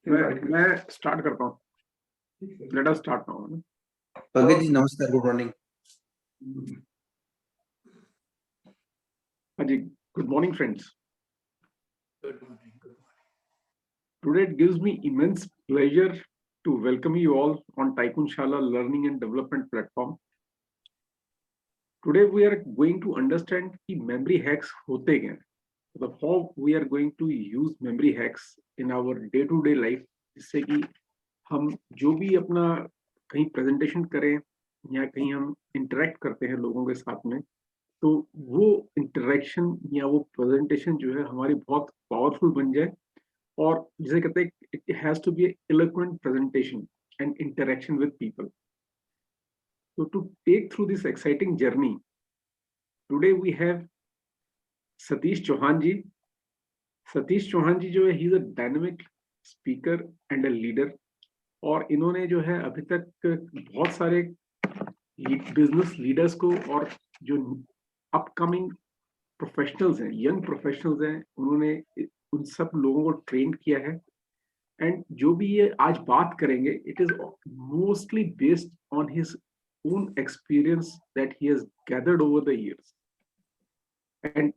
मैं स्टार्ट करता हूँ. Let us start now. Pankaj ji नमस्कार, good morning. Ajay, good morning, friends. Good morning. Good morning. Today it gives me immense pleasure to welcome you all on Tycoon Shala Learning and Development Platform. Today we are going to understand कि memory hacks होते क्या हैं. How we are going to use memory hacks in our day-to-day life, जिससे कि हम जो भी अपना कहीं प्रेजेंटेशन करें या कहीं हम इंटरेक्ट करते हैं लोगों के साथ में, तो वो इंटरेक्शन या वो प्रेजेंटेशन जो है हमारी बहुत पावरफुल बन जाए. और जिसे कहते हैं it has to be eloquent presentation and interaction with people. So to take through this exciting journey, today we have Satish Chauhan ji. Satish Chauhan ji जो है he is a dynamic speaker and a leader. और इन्होंने जो है अभी तक बहुत सारे बिजनेस लीडर्स को और जो अपकमिंग प्रोफेशनल्स हैं, यंग प्रोफेशनल्स हैं, उन्होंने उन सब लोगों को ट्रेन किया है. एंड जो भी ये आज बात करेंगे, it is mostly based on his own experience that he has gathered over the years. And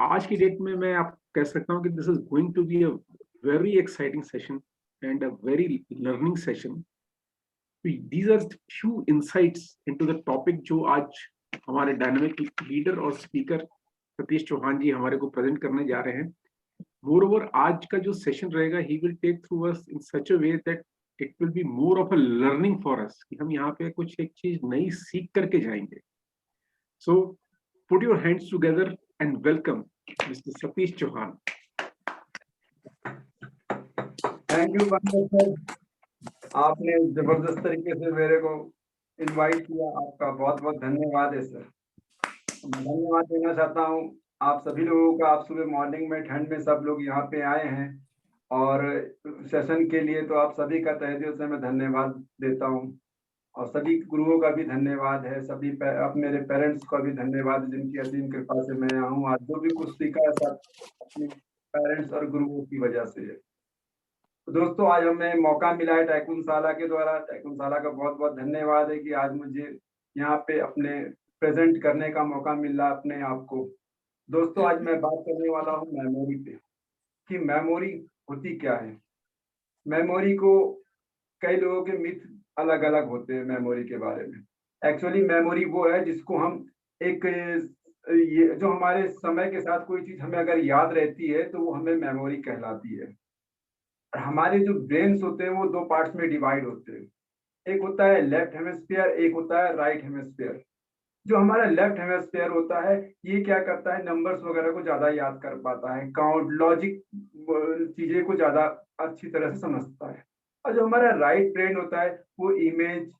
आज की डेट में मैं आप कह सकता हूँ कि this is going to be a very exciting session and a very learning session. These are few insights into the topic जो आज हमारे डायनामिक लीडर और स्पीकर सतीश चौहान जी हमारे को प्रेजेंट करने जा रहे हैं. Moreover, आज का जो सेशन रहेगा, he will take through us in such a way that it will be more of a learning for us कि हम यहाँ पे कुछ एक चीज नई सीख करके जाएंगे. So put your hands together and welcome Mr. Satish Chauhan. Thank you Pankaj sir, आपने जबरदस्त तरीके से मेरे को इनवाइट किया. आपका बहुत बहुत धन्यवाद है सर. मैं धन्यवाद देना चाहता हूँ आप सभी लोगों का. आप सुबह मॉर्निंग में ठंड में सब लोग यहाँ पे आए हैं और सेशन के लिए, तो आप सभी का तहे दिल से मैं धन्यवाद देता हूँ. और सभी गुरुओं का भी धन्यवाद है. सभी अब मेरे पेरेंट्स का भी धन्यवाद है, जिनकी असीम कृपा से मैं यहाँ हूँ आज. जो भी कुछ सीखा है सब अपने पेरेंट्स और गुरुओं की वजह से है. तो दोस्तों, आज हमें मौका मिला है टाइकून शाला के द्वारा. टाइकून शाला का बहुत बहुत धन्यवाद है कि आज मुझे यहाँ पे अपने प्रेजेंट करने का मौका मिल रहा अपने आप को. दोस्तों, आज मैं बात करने वाला हूँ मेमोरी पे कि मेमोरी होती क्या है. मेमोरी को कई लोगों के मिथ अलग अलग होते हैं मेमोरी के बारे में. एक्चुअली मेमोरी वो है जिसको हम एक ये जो हमारे समय के साथ कोई चीज हमें अगर याद रहती है तो वो हमें मेमोरी कहलाती है. और हमारे जो ब्रेन्स होते हैं वो दो पार्ट्स में डिवाइड होते हैं. एक होता है लेफ्ट हेमिस्फीयर, एक होता है राइट हेमिस्फीयर. जो हमारा लेफ्ट हेमिस्फीयर होता है ये क्या करता है, नंबर्स वगैरह को ज्यादा याद कर पाता है, काउंट लॉजिक चीजें को ज्यादा अच्छी तरह से समझता है. और जो हमारा राइट ब्रेन होता है वो इमेज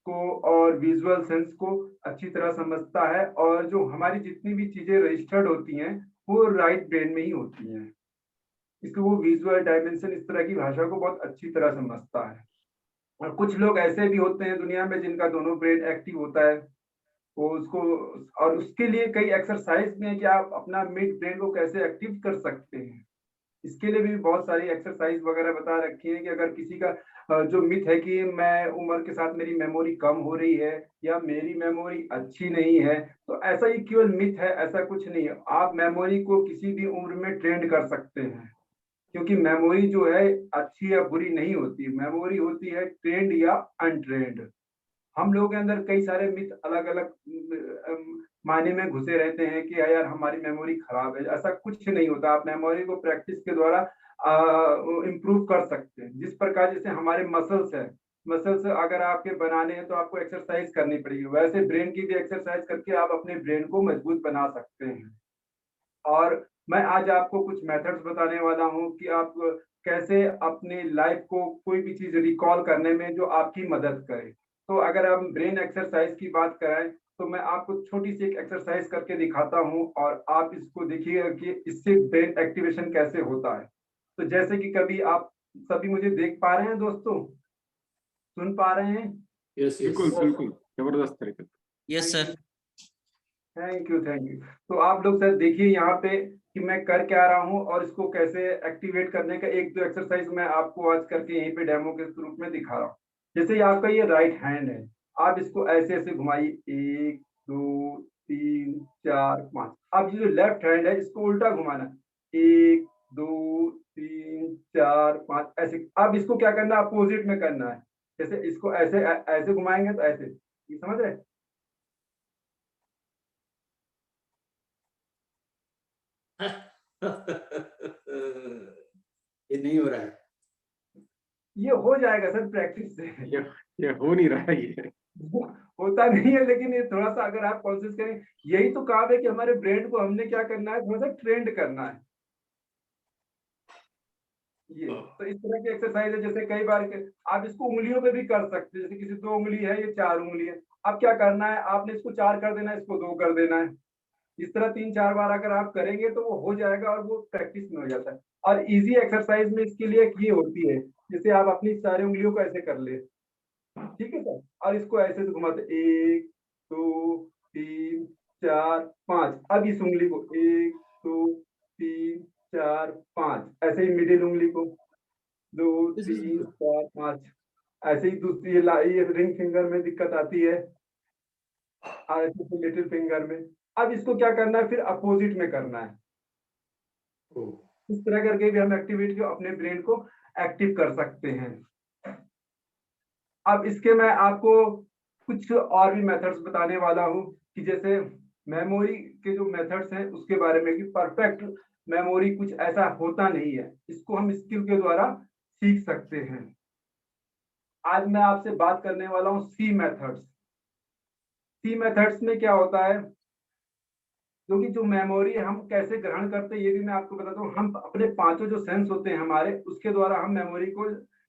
को और विजुअल सेंस को अच्छी तरह समझता है. और जो हमारी जितनी भी चीजें रजिस्टर्ड होती हैं वो राइट ब्रेन में ही होती हैं. इसको वो विजुअल डायमेंशन इस तरह की भाषा को बहुत अच्छी तरह समझता है. और कुछ लोग ऐसे भी होते हैं दुनिया में जिनका दोनों ब्रेन एक्टिव होता है. वो उसको और उसके लिए कई एक्सरसाइज भी हैं कि आप अपना मिड ब्रेन को कैसे एक्टिव कर सकते हैं. इसके लिए भी बहुत सारी एक्सरसाइज वगैरह बता रखी है कि अगर किसी का जो मिथ है कि मैं उम्र के साथ मेरी मेमोरी कम हो रही है या मेरी मेमोरी अच्छी नहीं है, तो ऐसा ही केवल मिथ है, ऐसा कुछ नहीं है. आप मेमोरी को किसी भी उम्र में ट्रेंड कर सकते हैं, क्योंकि मेमोरी जो है अच्छी या बुरी नहीं होती. मेमोरी होती है ट्रेंड या अनट्रेंड. हम लोगों के अंदर कई सारे मिथ अलग अलग मायने में घुसे रहते हैं कि यार हमारी मेमोरी खराब है. ऐसा कुछ नहीं होता. आप मेमोरी को प्रैक्टिस के द्वारा इम्प्रूव कर सकते हैं. जिस प्रकार जैसे हमारे मसल्स है, मसल्स अगर आपके बनाने हैं तो आपको एक्सरसाइज करनी पड़ेगी, वैसे ब्रेन की भी एक्सरसाइज करके आप अपने ब्रेन को मजबूत बना सकते हैं. और मैं आज आपको कुछ मेथड्स बताने वाला हूँ कि आप कैसे अपने लाइफ को कोई भी चीज रिकॉल करने में जो आपकी मदद करे. तो अगर हम ब्रेन एक्सरसाइज की बात करें तो मैं आपको छोटी सी एक एक्सरसाइज करके दिखाता हूँ और आप इसको देखिएगा कि इससे ब्रेन एक्टिवेशन कैसे होता है. तो जैसे कि कभी आप सभी मुझे देख पा रहे हैं दोस्तों, सुन पा रहे हैं? यस, बिल्कुल बिल्कुल जबरदस्त तरीके से. Yes sir. Thank you. तो आप लोग सर देखिए यहाँ पे कि मैं कर क्या रहा हूँ और इसको कैसे एक्टिवेट करने का एक दो एक्सरसाइज मैं आपको आज करके यहीं पे डेमो के रूप में दिखा रहा हूँ। जैसे ये आपका ये राइट हैंड है, आप इसको ऐसे ऐसे घुमाइए, 1 2 3 4 5। अब ये जो लेफ्ट हैंड है इसको उल्टा घुमाना है, 1 2 3 4 5 ऐसे। अब इसको क्या करना है, अपोजिट में करना है। जैसे इसको ऐसे ऐसे घुमाएंगे तो ऐसे, ये समझ रहे? ये नहीं हो रहा है। ये हो जाएगा सर प्रैक्टिस से। ये हो नहीं रहा है ये। होता नहीं है, लेकिन ये थोड़ा सा अगर आप कोशिश करें, यही तो काम है कि हमारे ब्रेन को हमने क्या करना है, थोड़ा सा ट्रेंड करना है। ये तो इस तरह की एक्सरसाइज है। जैसे कई बार आप इसको उंगलियों पे भी कर सकते हैं, जैसे किसी 2 उंगली है, ये 4 उंगली है। अब क्या करना है, आपने इसको 4 कर देना है, इसको 2 कर देना है। इस तरह 3-4 बार अगर आप करेंगे तो वो हो जाएगा और वो प्रैक्टिस में हो जाता है। और इजी एक्सरसाइज में इसके लिए एक ये होती है, जैसे आप अपनी सारी उंगलियों को ऐसे कर ले, ठीक है सर, और इसको ऐसे से घुमाते, 1 2 3 4 5। अब इस उंगली को 1 2 3 4 5, ऐसे ही मिडिल उंगली को 2 3 4 5, ऐसे ही दूसरी ये रिंग फिंगर में दिक्कत आती है, और ऐसे लिटिल फिंगर में। अब इसको क्या करना है, फिर अपोजिट में करना है। इस तरह करके भी हम एक्टिविटी को, अपने ब्रेन को एक्टिव कर सकते हैं। अब इसके मैं आपको कुछ और भी मेथड्स बताने वाला हूँ, कि जैसे मेमोरी के जो मेथड्स हैं उसके बारे में, कि परफेक्ट मेमोरी कुछ ऐसा होता नहीं है, इसको हम स्किल के द्वारा सीख सकते हैं। आज मैं आपसे बात करने वाला हूँ सी मेथड्स। सी मेथड्स में क्या होता है, क्योंकि जो मेमोरी हम कैसे ग्रहण करते हैं ये भी मैं आपको बताता हूँ। हम अपने पांचों जो सेंस होते हैं हमारे, उसके द्वारा हम मेमोरी को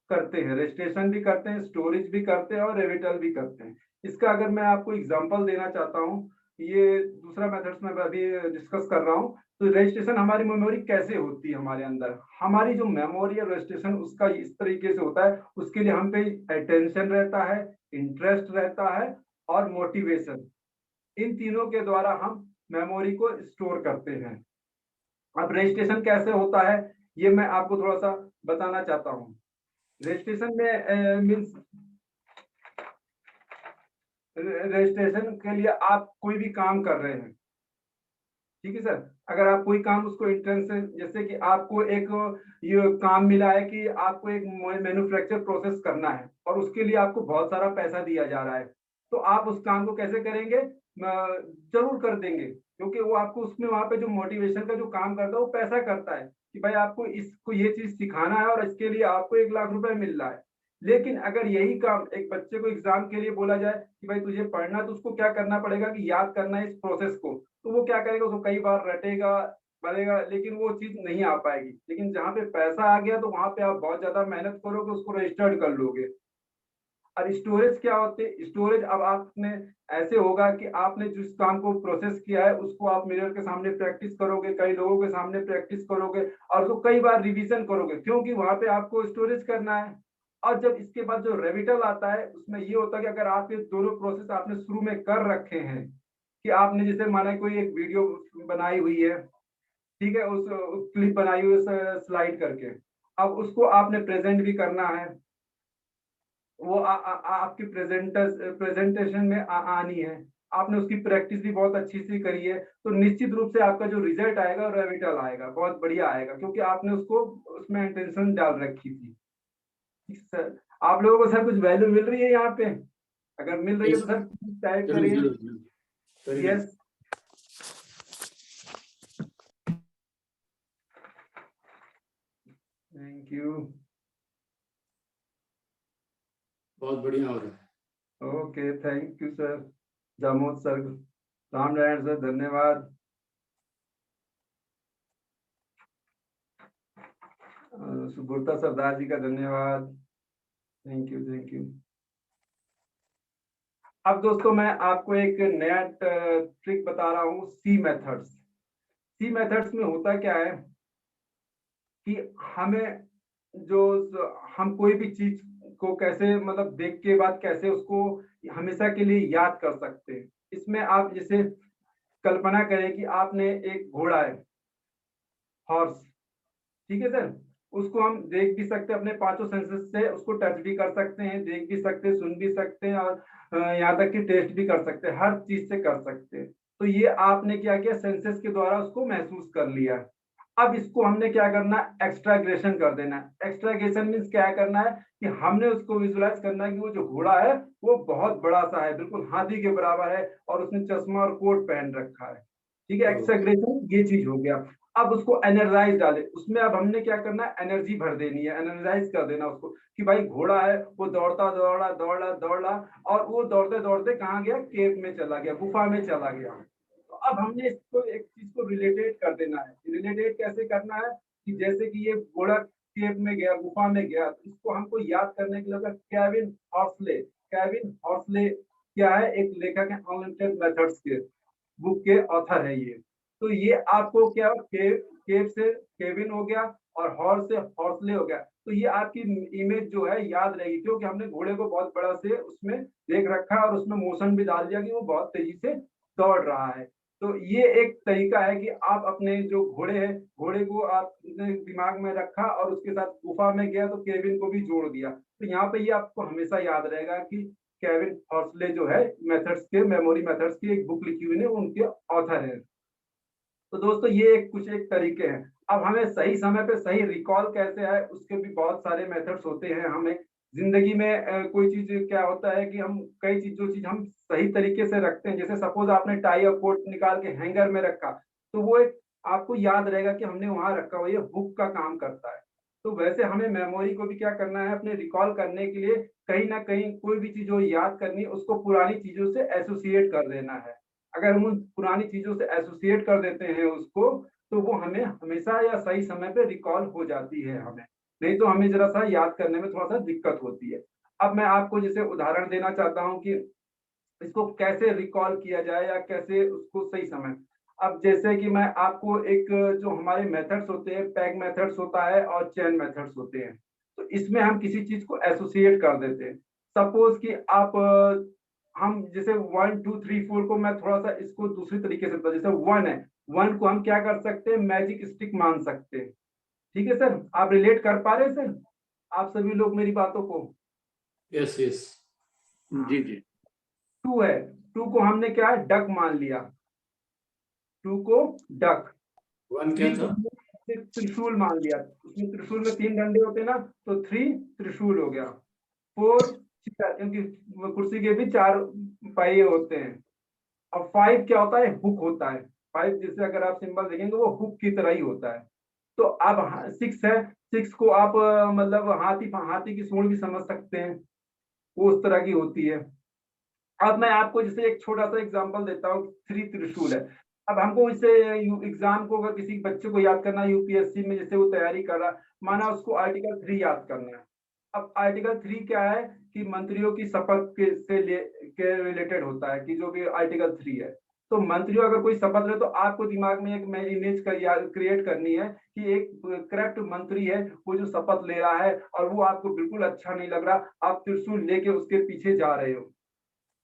करते हैं, रजिस्ट्रेशन भी करते हैं, स्टोरेज भी करते हैं और रिविटल भी करते हैं। इसका अगर मैं आपको एग्जांपल देना चाहता हूँ, ये दूसरा मेथड्स में अभी डिस्कस कर रहा हूँ। तो रजिस्ट्रेशन हमारी मेमोरी कैसे होती है हमारे अंदर, हमारी जो मेमोरी है रजिस्ट्रेशन उसका इस तरीके से होता है। उसके लिए हम पे अटेंशन रहता है, इंटरेस्ट रहता है और मोटिवेशन, इन तीनों के द्वारा हम मेमोरी को स्टोर करते हैं। अब रजिस्ट्रेशन कैसे होता है ये मैं आपको थोड़ा सा बताना चाहता हूँ। रजिस्ट्रेशन में मीन्स, रजिस्ट्रेशन के लिए आप कोई भी काम कर रहे हैं, ठीक है सर। अगर आप कोई काम उसको इंटेंशन, जैसे कि आपको एक ये काम मिला है कि आपको एक मैन्युफैक्चर प्रोसेस करना है और उसके लिए आपको बहुत सारा पैसा दिया जा रहा है, तो आप उस काम को कैसे करेंगे, जरूर कर देंगे, क्योंकि वो आपको उसमें वहां पे जो मोटिवेशन का जो काम करता है वो पैसा करता है, कि भाई आपको इसको ये चीज सिखाना है और इसके लिए आपको 1 लाख रुपए मिल रहा है। लेकिन अगर यही काम एक बच्चे को एग्जाम के लिए बोला जाए कि भाई तुझे पढ़ना, तो उसको क्या करना पड़ेगा कि याद करना है इस प्रोसेस को, तो वो क्या करेगा, उसको कई बार रटेगा, पढ़ेगा, लेकिन वो चीज नहीं आ पाएगी। लेकिन जहाँ पे पैसा आ गया तो वहां पे आप बहुत ज्यादा मेहनत करोगे, उसको रजिस्टर्ड कर लोगे। और स्टोरेज क्या होते हैं, स्टोरेज अब आपने ऐसे होगा कि आपने जिस काम को प्रोसेस किया है उसको आप मिरर के सामने प्रैक्टिस करोगे, कई लोगों के सामने प्रैक्टिस करोगे और उसको कई बार रिवीजन करोगे, क्योंकि वहां पे आपको स्टोरेज करना है। और जब इसके बाद जो रेविटल आता है उसमें ये होता है कि अगर आप ये दोनों प्रोसेस आपने शुरू में कर रखे हैं, कि आपने जैसे माना कोई एक वीडियो बनाई हुई है, ठीक है, उस क्लिप बनाई हुई है स्लाइड करके, अब उसको आपने प्रेजेंट भी करना है, वो आपकी प्रेजेंटेशन में आनी है, आपने उसकी प्रैक्टिस भी बहुत अच्छी से करी है, तो निश्चित रूप से आपका जो रिजल्ट आएगा रेविटल आएगा, बहुत बढ़िया आएगा, क्योंकि आपने उसको उसमें इंटेंशन डाल रखी थी। सर आप लोगों को सर कुछ वैल्यू मिल रही है यहाँ पे? अगर मिल रही है तो सर टाइप करिए यस। Thank you. बहुत बढ़िया हो रहा है। Okay thank you sir. दामोद सर, रामनारायण सर धन्यवाद। सुब्रता सरदार जी का धन्यवाद। Thank you thank you. अब दोस्तों मैं आपको एक नया ट्रिक बता रहा हूँ, सी मेथड्स। सी मेथड्स में होता क्या है कि हमें जो हम कोई भी चीज को कैसे मतलब देख के बाद कैसे उसको हमेशा के लिए याद कर सकते हैं। इसमें आप जैसे कल्पना करें कि आपने एक घोड़ा है, हॉर्स, ठीक है सर। उसको हम देख भी सकते हैं, अपने पांचों सेंसेस से उसको टच भी कर सकते हैं, देख भी सकते हैं, सुन भी सकते हैं, और यहाँ तक कि टेस्ट भी कर सकते हैं, हर चीज से कर सकते हैं। तो ये आपने क्या किया, सेंसेस के द्वारा उसको महसूस कर लिया। अब इसको हमने क्या करना है, एक्सट्राग्रेशन कर देना है। एक्सट्राग्रेशन मीन्स क्या करना है कि हमने उसको विजुलाइज करना है कि वो जो घोड़ा है वो बहुत बड़ा सा है, बिल्कुल हाथी के बराबर है, और उसने चश्मा और कोट पहन रखा है, ठीक है। एक्सट्राग्रेशन ये चीज हो गया। अब उसको एनर्जाइज डाले, उसमें अब हमने क्या करना है, एनर्जी भर देनी है, एनर्जाइज कर देना उसको कि भाई घोड़ा है, वो दौड़ता दौड़ा दौड़ा दौड़ा, और वो दौड़ते दौड़ते कहाँ गया, केव में चला गया, गुफा में चला गया। तो अब हमने इसको एक चीज को रिलेटेड कर देना है। रिलेटेड कैसे करना है कि जैसे कि ये घोड़ा केव में गया, गुफा में गया, तो इसको हमको याद करने के लिए होगा केविन हॉर्सले। केविन हॉर्सले क्या है, एक लेखक है अनलिमिटेड मेथड्स के बुक के ऑथर है ये। तो ये आपको क्या, केव केव से केविन हो गया, और हॉर्स से हॉर्सले हो गया। तो ये आपकी इमेज जो है याद रहेगी, क्योंकि हमने घोड़े को बहुत बड़ा से उसमें देख रखा है, और उसमें मोशन भी डाल दिया कि वो बहुत तेजी से दौड़ रहा है। तो ये एक तरीका है कि आप अपने जो घोड़े हैं, घोड़े को आपने दिमाग में रखा और उसके साथ गुफा में गया, तो केविन को भी जोड़ दिया। तो यहाँ पे ये आपको हमेशा याद रहेगा कि केविन हॉर्सले जो है मेथड्स के, मेमोरी मेथड्स की एक बुक लिखी हुई है, उनके ऑथर है। तो दोस्तों ये एक कुछ एक तरीके हैं। अब हमें सही समय पे सही रिकॉल कैसे है, उसके भी बहुत सारे मेथड्स होते हैं। हमें जिंदगी में कोई चीज क्या होता है कि हम कई चीज, जो चीज हम सही तरीके से रखते हैं, जैसे सपोज आपने टाई और कोट निकाल के हैंगर में रखा, तो वो एक आपको याद रहेगा कि हमने वहां रखा हुआ, ये हुक का काम करता है। तो वैसे हमें मेमोरी को भी क्या करना है, अपने रिकॉल करने के लिए कहीं ना कहीं कोई भी चीज जो याद करनी है, उसको पुरानी चीजों से एसोसिएट कर देना है। अगर हम उन पुरानी चीजों से एसोसिएट कर देते हैं उसको, तो वो हमें हमेशा या सही समय पे रिकॉल हो जाती है हमें। नहीं तो हमें जरा सा याद करने में थोड़ा सा दिक्कत होती है। अब मैं आपको जैसे उदाहरण देना चाहता हूँ कि इसको कैसे रिकॉल किया जाए, या कैसे उसको सही समय। अब जैसे कि मैं आपको एक, जो हमारे मेथड्स होते हैं, पैग मेथड्स होता है और चेन मेथड्स होते हैं। तो इसमें हम किसी चीज को एसोसिएट कर देते हैं। सपोज कि आप हम जैसे 1 2 3 4 को मैं थोड़ा सा इसको दूसरी तरीके से बता, जैसे 1 है, 1 को हम क्या कर सकते हैं, मैजिक स्टिक मान सकते हैं। ठीक है सर, आप रिलेट कर पा रहे हैं सर, आप सभी लोग मेरी बातों को? Yes yes. जी जी। 2 है, 2 को हमने क्या है, डक मान लिया, 2 को डक। वन क्या 3 को था? हमने त्रिशूल मान लिया, उसमें त्रिशूल में 3 डंडे होते हैं ना, तो 3 त्रिशूल हो गया। 4 चीता, क्योंकि कुर्सी के भी 4 पहिए होते हैं। और 5 क्या होता है, हुक होता है। 5 जैसे अगर आप सिंबल देखेंगे वो हुक की तरह ही होता है। तो अब 6 है, 6 को आप मतलब हाथी हाथी की सूंड भी समझ सकते हैं, वो उस तरह की होती है। अब मैं आपको जैसे एक छोटा सा एग्जांपल देता हूँ, 3 त्रिशूल है। अब हमको इसे एग्जाम को, अगर किसी बच्चे को याद करना है यूपीएससी में, जैसे वो तैयारी कर रहा, माना उसको आर्टिकल 3 याद करना है। अब आर्टिकल 3 क्या है कि मंत्रियों की शपथ के रिलेटेड होता है, कि जो भी आर्टिकल 3 है। तो मंत्रियों अगर कोई शपथ ले, तो आपको दिमाग में एक इमेज क्रिएट करनी है कि एक करप्ट मंत्री है, वो जो शपथ ले रहा है, और वो आपको बिल्कुल अच्छा नहीं लग रहा, आप त्रिशूल लेके उसके पीछे जा रहे हो।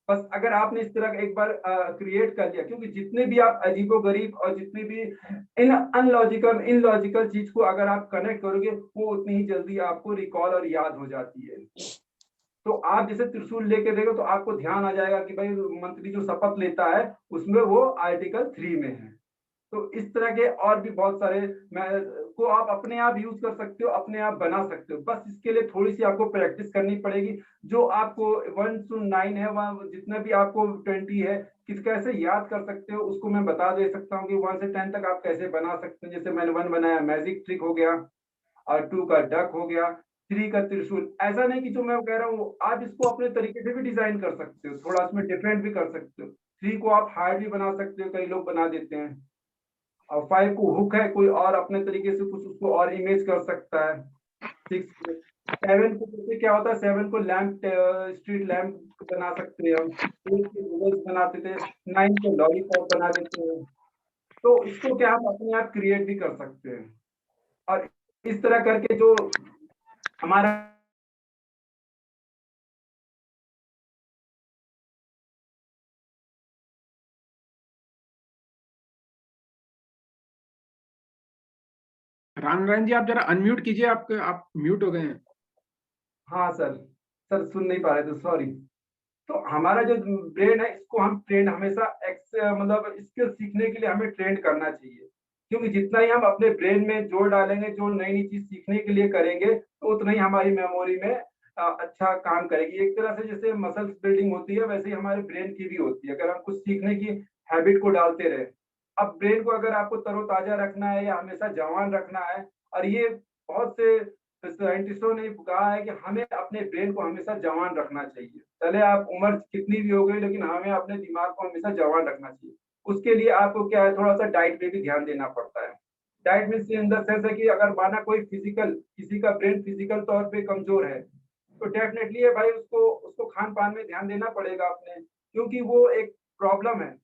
बस अगर आपने इस तरह का एक बार क्रिएट कर लिया, क्योंकि जितने भी आप अजीबोगरीब और जितने भी इन अनलॉजिकल इनलॉजिकल चीज को अगर आप कनेक्ट करोगे, वो उतनी ही जल्दी आपको रिकॉल और याद हो जाती है। तो आप जैसे त्रिशूल लेके देखो, तो आपको ध्यान आ जाएगा कि भाई मंत्री जो शपथ लेता है, उसमें वो आर्टिकल 3 में है। तो इस तरह के और भी बहुत सारे मैं को आप अपने आप यूज कर सकते हो, अपने आप बना सकते हो। बस इसके लिए थोड़ी सी आपको प्रैक्टिस करनी पड़ेगी। जो आपको 1 to 9 है, वह जितना भी आपको 20 है, किस कैसे याद कर सकते हो, उसको मैं बता दे सकता हूँ कि 1 से 10 तक आप कैसे बना सकते हैं। जैसे मैंने 1 बनाया, मैजिक ट्रिक हो गया, और 2 का डक हो गया, 3 का त्रिशूल। ऐसा नहीं कि जो मैं कह रहा हूँ, आप इसको अपने तरीके से भी डिजाइन कर सकते हो, थोड़ा इसमें डिफरेंट भी कर सकते हो। 3 को आप हार्ड भी बना सकते हो, कई लोग बना देते हैं। और 5 को हुक है, कोई और अपने तरीके से कुछ उसको और इमेज कर सकता है। 6 7 को जैसे क्या होता है, 7 को लैंप, स्ट्रीट लैंप बना सकते हैं हम, 8 को नूडल्स बनाते थे, 9 को लॉलीपॉप बना देते हैं। तो इसको क्या हम अपने आप क्रिएट भी कर सकते हैं। और इस तरह करके जो हमारा रामनारायण जी, आप जरा अनम्यूट कीजिए, आप म्यूट हो गए हैं। हाँ सर, सर सुन नहीं पा रहे थे, सॉरी। तो हमारा जो ब्रेन है इसको हम ट्रेंड हमेशा मतलब स्किल सीखने के लिए हमें ट्रेंड करना चाहिए, क्योंकि जितना ही हम अपने ब्रेन में जोर डालेंगे, जो नई नई चीज सीखने के लिए करेंगे, तो उतना ही हमारी मेमोरी में अच्छा काम करेगी। एक तरह से जैसे मसल्स बिल्डिंग होती है, वैसे ही हमारे ब्रेन की भी होती है, अगर हम कुछ सीखने की हैबिट को डालते रहे। अब ब्रेन को अगर आपको तरोताजा रखना है या हमेशा जवान रखना है, और ये बहुत से साइंटिस्टों ने कहा है कि हमें अपने ब्रेन को हमेशा जवान रखना चाहिए। चले आप उम्र कितनी भी हो गई, लेकिन हमें अपने दिमाग को हमेशा जवान रखना चाहिए। उसके लिए आपको क्या है, थोड़ा सा डाइट पे भी ध्यान देना पड़ता है। Diet means in the sense है कि अगर माना कोई फिजिकल, किसी का ब्रेन फिजिकल तौर पे कमजोर है, तो डेफिनेटली है भाई, उसको उसको खान पान में ध्यान देना पड़ेगा अपने, क्योंकि वो एक प्रॉब्लम है।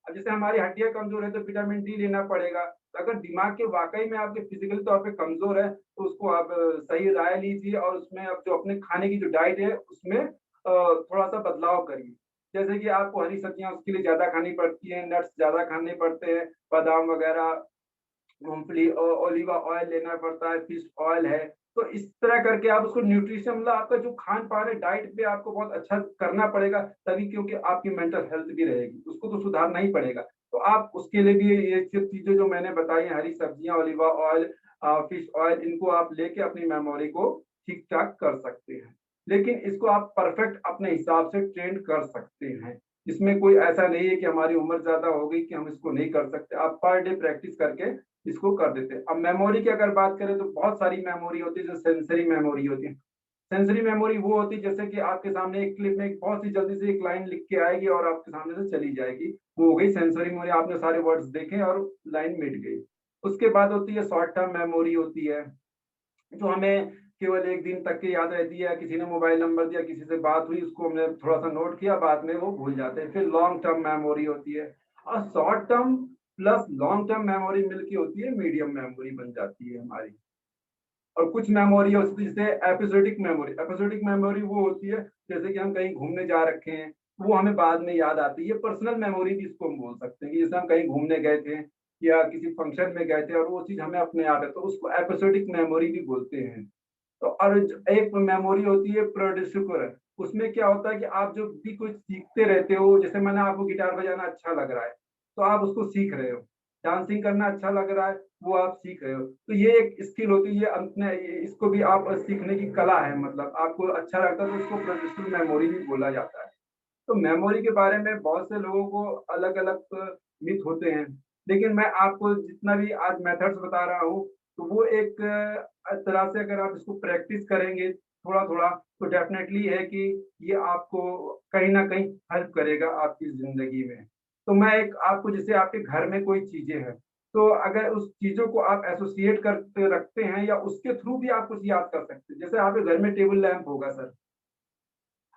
अब जैसे हमारी हड्डियां कमजोर है तो विटामिन डी लेना पड़ेगा। तो अगर दिमाग के वाकई में आपके फिजिकल तौर पे कमजोर है, तो उसको आप सही राय लीजिए, और उसमें अब जो अपने खाने की जो डाइट है उसमें थोड़ा सा बदलाव करिए। जैसे कि आपको हरी सब्जियां उसके लिए ज्यादा खानी पड़ती हैं, नट्स ज्यादा खाने पड़ते हैं, बादाम वगैरह, मूंगफली और ओलिवा ऑयल लेना पड़ता है, फिश ऑयल है। तो इस तरह करके आप उसको न्यूट्रिशन, मतलब आपका जो खान पान है, डाइट पे आपको बहुत अच्छा करना पड़ेगा, तभी, क्योंकि आपकी मेंटल हेल्थ भी रहेगी, उसको तो सुधारना ही पड़ेगा। तो आप उसके लिए भी ये सब चीजें जो मैंने बताई हैं, हरी सब्जियां, ओलिवा ऑयल, फिश ऑयल, इनको आप लेके अपनी मेमोरी को ठीक ठाक कर सकते हैं। लेकिन इसको आप परफेक्ट अपने हिसाब से ट्रेंड कर सकते हैं। इसमें कोई ऐसा नहीं है कि हमारी उम्र ज्यादा हो गई कि हम इसको नहीं कर सकते। आप पर डे प्रैक्टिस करके इसको कर देते हैं। अब मेमोरी की अगर बात करें, तो बहुत सारी मेमोरी होती है, जो सेंसरी मेमोरी होती है। सेंसरी मेमोरी वो होती है जैसे कि आपके सामने एक क्लिप में बहुत सी जल्दी से एक लाइन लिख के आएगी और आपके सामने से चली जाएगी, वो हो गई सेंसरी मेमोरी। आपने सारे वर्ड्स देखे और लाइन मिट गई। उसके बाद होती है शॉर्ट टर्म मेमोरी होती है, जो हमें केवल एक दिन तक की याद रहती है। किसी ने मोबाइल नंबर दिया, किसी से बात हुई, उसको हमने थोड़ा सा नोट किया, बाद में वो भूल जाते हैं। फिर लॉन्ग टर्म मेमोरी होती है, और short term plus long term memory मिलके होती है मीडियम मेमोरी बन जाती है हमारी। और कुछ मेमोरी होती है जैसे एपिसोडिक मेमोरी। एपिसोडिक मेमोरी वो होती है जैसे कि हम कहीं घूमने जा रखे हैं, वो हमें बाद में याद आती है। पर्सनल मेमोरी भी इसको हम बोल सकते हैं, कि जैसे हम कहीं घूमने गए थे या किसी फंक्शन में गए थे और वो चीज हमें अपने याद है, तो उसको एपिसोडिक मेमोरी भी बोलते हैं। तो और एक मेमोरी होती है प्रोड्यूसर। उसमें क्या होता है कि आप जो भी कुछ सीखते रहते हो, जैसे मैंने आपको गिटार बजाना अच्छा लग रहा है, तो आप उसको सीख रहे हो। डांसिंग करना अच्छा लग रहा है, वो आप सीख रहे हो। तो ये एक स्किल होती है, ये अंत में इसको भी आप सीखने की कला है, मतलब आपको अच्छा लगता है तो उसको प्रोड्यूसर मेमोरी भी बोला जाता है। तो मेमोरी के बारे में बहुत से लोगों को अलग अलग मिथ होते हैं, लेकिन मैं आपको जितना भी आज मेथड्स बता रहा हूँ, तो वो एक तरह से अगर आप इसको प्रैक्टिस करेंगे थोड़ा थोड़ा, तो डेफिनेटली है कि ये आपको कहीं ना कहीं हेल्प करेगा आपकी जिंदगी में। तो मैं एक आपको, जैसे आपके घर में कोई चीजें हैं, तो अगर उस चीजों को आप एसोसिएट करते रखते हैं, या उसके थ्रू भी आप कुछ याद कर सकते हैं। जैसे आपके घर में टेबल लैंप होगा सर,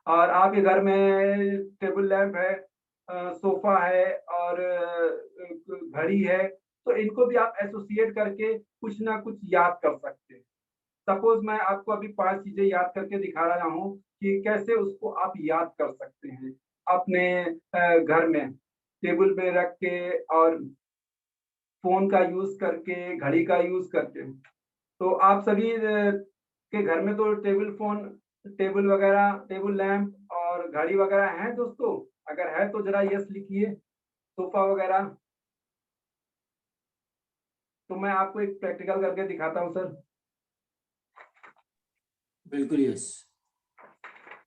और आपके घर में टेबल लैंप है, सोफा है, और घड़ी है, तो इनको भी आप एसोसिएट करके कुछ ना कुछ याद कर सकते हैं। सपोज मैं आपको अभी 5 चीजें याद करके दिखा रहा हूँ कि कैसे उसको आप याद कर सकते हैं अपने घर में, टेबल पे रख के, और फोन का यूज करके, घड़ी का यूज करके। तो आप सभी के घर में तो टेबल फोन, टेबल वगैरह, टेबल लैंप और घड़ी वगैरह है दोस्तों? अगर है तो जरा यस लिखिए। सोफा वगैरह। तो मैं आपको एक प्रैक्टिकल करके दिखाता हूँ सर। बिल्कुल यस।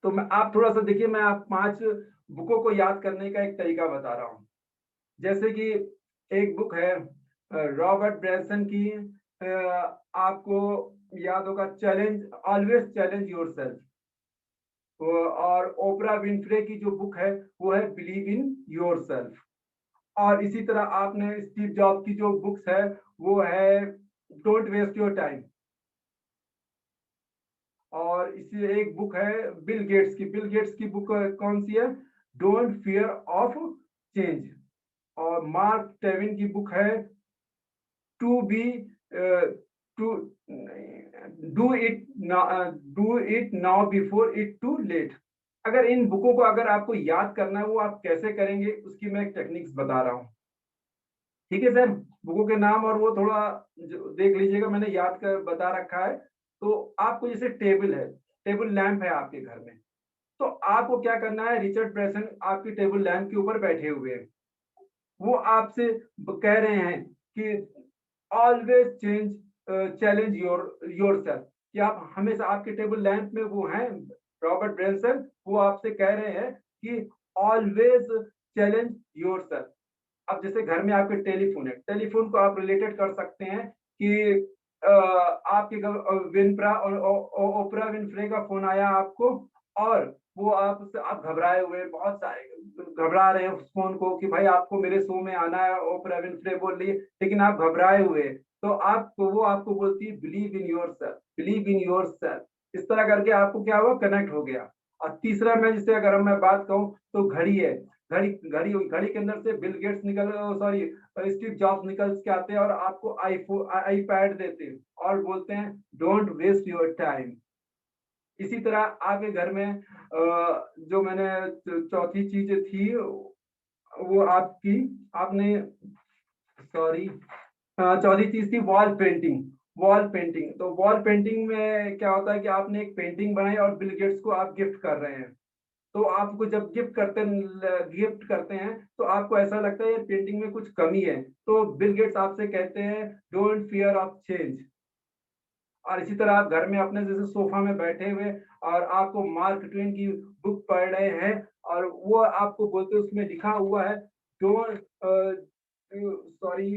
तो मैं, आप थोड़ा सा देखिए, मैं आप 5 बुकों को याद करने का एक तरीका बता रहा हूँ। जैसे कि एक बुक है रॉबर्ट ब्रैनसन की, आपको याद होगा, चैलेंज, ऑलवेज चैलेंज योरसेल्फ। और ओपरा विनफ्रे की जो बुक है वो है बिलीव इन योरसेल्फ। और इसी तरह आपने स्टीव जॉब की जो बुक्स है वो है डोंट वेस्ट योर टाइम। और इसी एक बुक है बिल गेट्स की। बिल गेट्स की बुक कौन सी है? Don't fear of change. और मार्क टेविन की बुक है to be to do it now before it too late. अगर इन बुकों को अगर आपको याद करना है, वो आप कैसे करेंगे, उसकी मैं एक टेक्निक्स बता रहा हूँ। ठीक है सर, बुकों के नाम और वो थोड़ा देख लीजिएगा, मैंने याद कर बता रखा है। तो आपको जैसे टेबल है, टेबल लैंप है आपके घर में, तो आपको क्या करना है, रिचर्ड ब्रैनसन आपकी टेबल लैंप के ऊपर बैठे हुए हैं, वो आपसे कह रहे हैं कि ऑलवेज चैलेंज योरसेल्फ, कि आप हमेशा, आपके टेबल लैंप में वो हैं रॉबर्ट ब्रैनसन, वो आपसे कह रहे हैं कि ऑलवेज चैलेंज योरसेल्फ। अब जैसे घर में आपके टेलीफोन है, टेलीफोन को आप रिलेटेड कर सकते हैं कि आपके विनप्रा और ओपरा विनफ्रे का फोन आया आपको, और वो आप घबराए हुए, बहुत सारे घबरा रहे हैं उस फोन को कि भाई आपको मेरे शो में आना है, ओपरा विनफ्रे बोल रही है, लेकिन आप घबराए हुए, तो वो आपको बोलती है believe in yourself, believe in yourself. इस तरह करके आपको क्या हुआ, कनेक्ट हो गया। और तीसरा मैं जैसे अगर मैं बात कहूँ तो घड़ी है, घड़ी घड़ी घड़ी के अंदर से बिल गेट्स स्टीव जॉब्स निकल के आते हैं और आपको आईपैड देते हैं और बोलते हैं डोंट वेस्ट योर टाइम। इसी तरह आपके घर में जो मैंने चौथी चीज थी वो आपकी, आपने सॉरी, चौथी चीज थी वॉल पेंटिंग। वॉल पेंटिंग, तो वॉल पेंटिंग में क्या होता है कि आपने एक पेंटिंग बनाई और बिल गेट्स को आप गिफ्ट कर रहे हैं, तो आपको जब गिफ्ट करते हैं तो आपको ऐसा लगता है ये पेंटिंग में कुछ कमी है, तो बिल गेट्स आपसे कहते हैं डोंट फियर ऑफ चेंज। और इसी तरह आप घर में अपने जैसे सोफा में बैठे हुए और आपको मार्क ट्वेन की बुक पढ़ रहे हैं और वो आपको बोलते, उसमें लिखा हुआ है don't sorry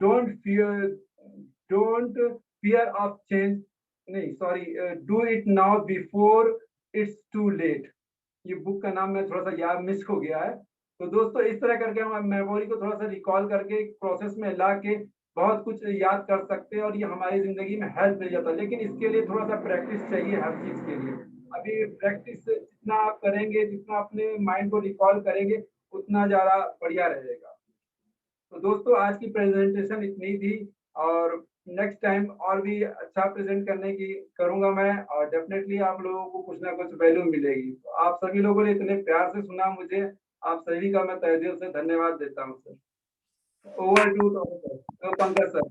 don't fear, don't fear of change, नहीं sorry, do it now before it's too late. ये बुक का नाम मैं थोड़ा सा याद मिस हो गया है। तो दोस्तों इस तरह करके हम मेमोरी को थोड़ा सा रिकॉल करके प्रोसेस में ला के बहुत कुछ याद कर सकते हैं और ये हमारी जिंदगी में हेल्प मिल जाता है, लेकिन इसके लिए थोड़ा सा प्रैक्टिस चाहिए हर चीज के लिए। अभी प्रैक्टिस जितना आप करेंगे, जितना अपने माइंड को रिकॉल करेंगे, उतना ज्यादा बढ़िया रहेगा। तो दोस्तों आज की प्रेजेंटेशन इतनी थी और नेक्स्ट टाइम और भी अच्छा प्रेजेंट करने की करूंगा मैं, और डेफिनेटली आप लोगों को कुछ ना कुछ वैल्यू मिलेगी। तो आप सभी लोगों ने इतने प्यार से सुना मुझे, आप सभी का मैं तहे दिल से धन्यवाद देता हूँ sir. Over to Pankaj sir.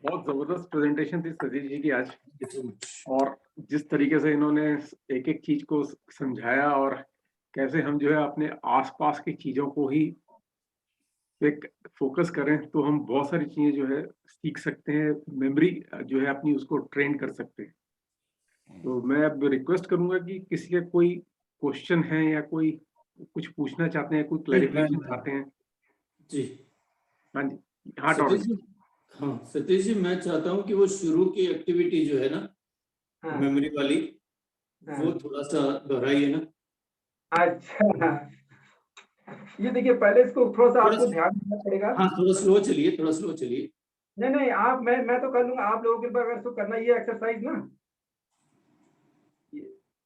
बहुत जबरदस्त प्रेजेंटेशन थी सतीश जी की आज, Thank you so much. और जिस तरीके से इन्होंने एक एक चीज को समझाया और कैसे हम जो है अपने आसपास की चीजों को ही एक फोकस करें तो हम बहुत सारी चीजें जो है सीख सकते हैं, मेमोरी जो है अपनी उसको ट्रेन कर सकते हैं। तो मैं अब रिक्वेस्ट करूंगा कि किसी का कोई क्वेश्चन है या कोई कुछ पूछना चाहते हैं, कोई क्लैरिफिकेशन चाहते हैं। जी हाँ जी, हाँ सतीश टॉपिक। जी, हाँ सतीश जी, मैं चाहता हूँ कि वो शुरू की एक्टिविटी जो है ना, हाँ, मेमोरी वाली, वो हाँ, थोड़ा सा दोहराइए ना। अच्छा, ये देखिए पहले इसको थोड़ा सा थोड़ा आपको ध्यान देना पड़ेगा। हाँ, थोड़ा स्लो चलिए, थोड़ा स्लो चलिए। नहीं नहीं, आप मैं तो कर लूंगा, आप लोगों के पास अगर इसको करना ये एक्सरसाइज ना,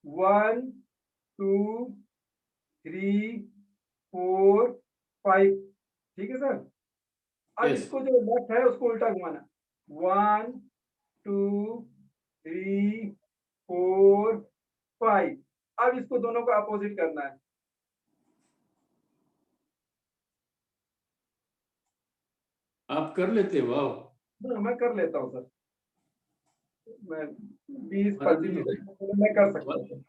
1 2 3 4 5, ठीक है सर। अब यस, इसको जो लेफ्ट है उसको उल्टा घुमाना, 1 2 3 4 5। अब इसको दोनों को अपोजिट करना है। आप कर लेते हो, वाह। हाँ, मैं कर लेता हूँ सर, मैं 20 हमारा नहीं हो 25 रहा मैं कर सकता है, हूँ सर।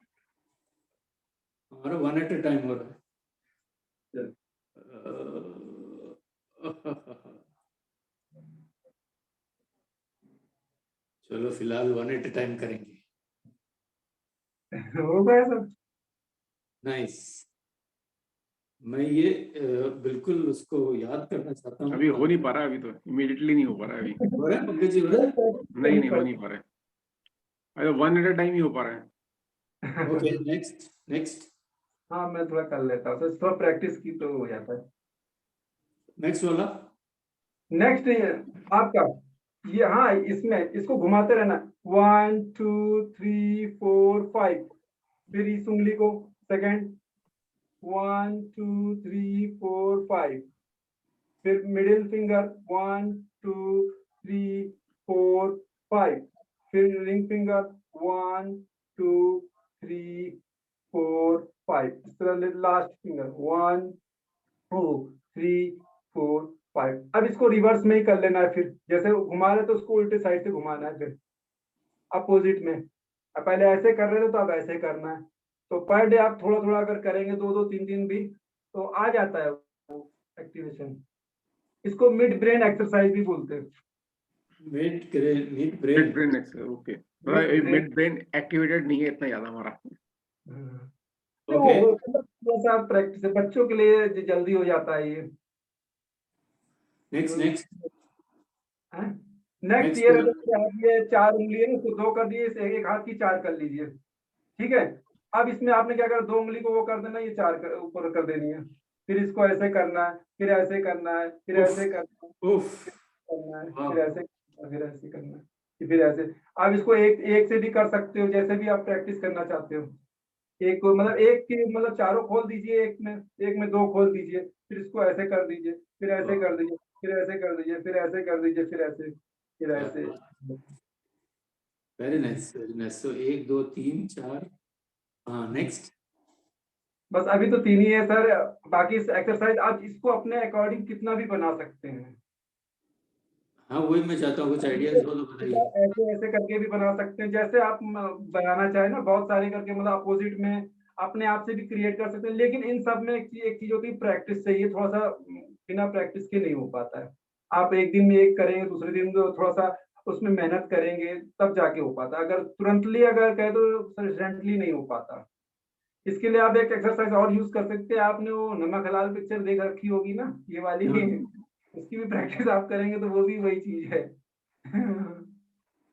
हमारा वन एट ए टाइम हो रहा है। चल। चलो फिलहाल वन एट ए टाइम करेंगे। हो गया सर। नाइस। मैं ये बिल्कुल उसको याद करना चाहता हूँ। अभी हो नहीं पा रहा है, अभी तो इमीडिएटली नहीं हो पा रहा है अभी। हो रहा है पंकज जी, हो रहा है? नहीं नहीं, हो नहीं पा रहा है अभी, वन एट अ टाइम ही हो पा रहा है। ओके, नेक्स्ट नेक्स्ट हाँ मैं थोड़ा कर लेता हूँ सर, थोड़ा प्रैक्टिस की तो हो जाता है। नेक्स्ट वाला। नेक्स्ट आपका ये, हाँ इसमें इसको घुमाते रहना, 1 2 3 4 5, फिर इस उंगली को सेकंड, 1 2 3 4 5, फिर मिडिल फिंगर 1 2 3 4 5, फिर रिंग फिंगर 1 2 3 4 5। Last finger 1 2 3 4 5। अब इसको रिवर्स में ही कर लेना है, फिर जैसे घुमा रहे तो उसको उल्टे साइड से घुमाना है, फिर अपोजिट में। अब पहले ऐसे कर रहे थे तो अब ऐसे करना है। तो पर डे आप थोड़ा थोड़ा अगर करेंगे 2 2 3 3 भी तो आ जाता है वो एक्टिवेशन। इसको मिड ब्रेन एक्सरसाइज भी बोलते हैं। Mid mid brain brain exercise, okay. Mid brain mid brain activated नहीं है इतना ज्यादा हमारा। तो ओके। वो थोड़ा-सा प्रैक्टिस है, बच्चों के लिए जल्दी हो जाता है ये। Next next next next year अगर आपके हाथ में 4 उंगली है ना, तो 2 कर दिए, इसे एक हाथ की 4 कर लीजिए, ठीक है। अब इसमें आपने क्या करा, 2 उंगली को वो कर देना, ये 4 ऊपर कर देनी है। फिर इसको ऐसे करना है, फिर ऐसे करना है, फिर ऐसे करना है, उफ करना है, वाह फिर ऐसे करना है, फिर ऐसे करना है, फिर ऐसे। आप इसको एक एक से भी कर सकते हो, जैसे भी आप प्रैक्टिस करना चाहते हो। एक को मतलब एक के मतलब चारों खोल दीजिए, एक में 2 खोल दीजिए, फिर इसको ऐसे कर दीजिए, फिर ऐसे कर दीजिए, फिर ऐसे कर दीजिए, फिर ऐसे कर दीजिए, फिर ऐसे, फिर ऐसे। Very nice. सो 1 2 3 4। हाँ नेक्स्ट। बस अभी तो 3 ही है सर। बाकी एक्सरसाइज आप इसको अपने अकॉर्डिंग कितना भी बना सकते हैं। हाँ वही मैं चाहता हूँ, कुछ आइडियाज हो तो बताइए। ऐसे ऐसे करके भी बना सकते हैं, जैसे आप बनाना चाहे ना, बहुत सारे करके, मतलब अपोजिट में अपने आप से भी क्रिएट कर सकते हैं। लेकिन इन सब में एक चीज होती है, प्रैक्टिस चाहिए थोड़ा सा। बिना प्रैक्टिस के नहीं हो पाता है। आप एक दिन में एक करेंगे, दूसरे दिन थोड़ा सा उसमें मेहनत करेंगे, तब जाके हो पाता है। अगर तुरंतली अगर कहे तो रिसेंटली नहीं हो पाता। इसके लिए आप एक एक्सरसाइज और यूज कर सकते हैं। आपने वो नमक हलाल पिक्चर देख रखी होगी ना, ये वाली। हाँ, उसकी भी प्रैक्टिस आप करेंगे तो वो भी वही चीज है।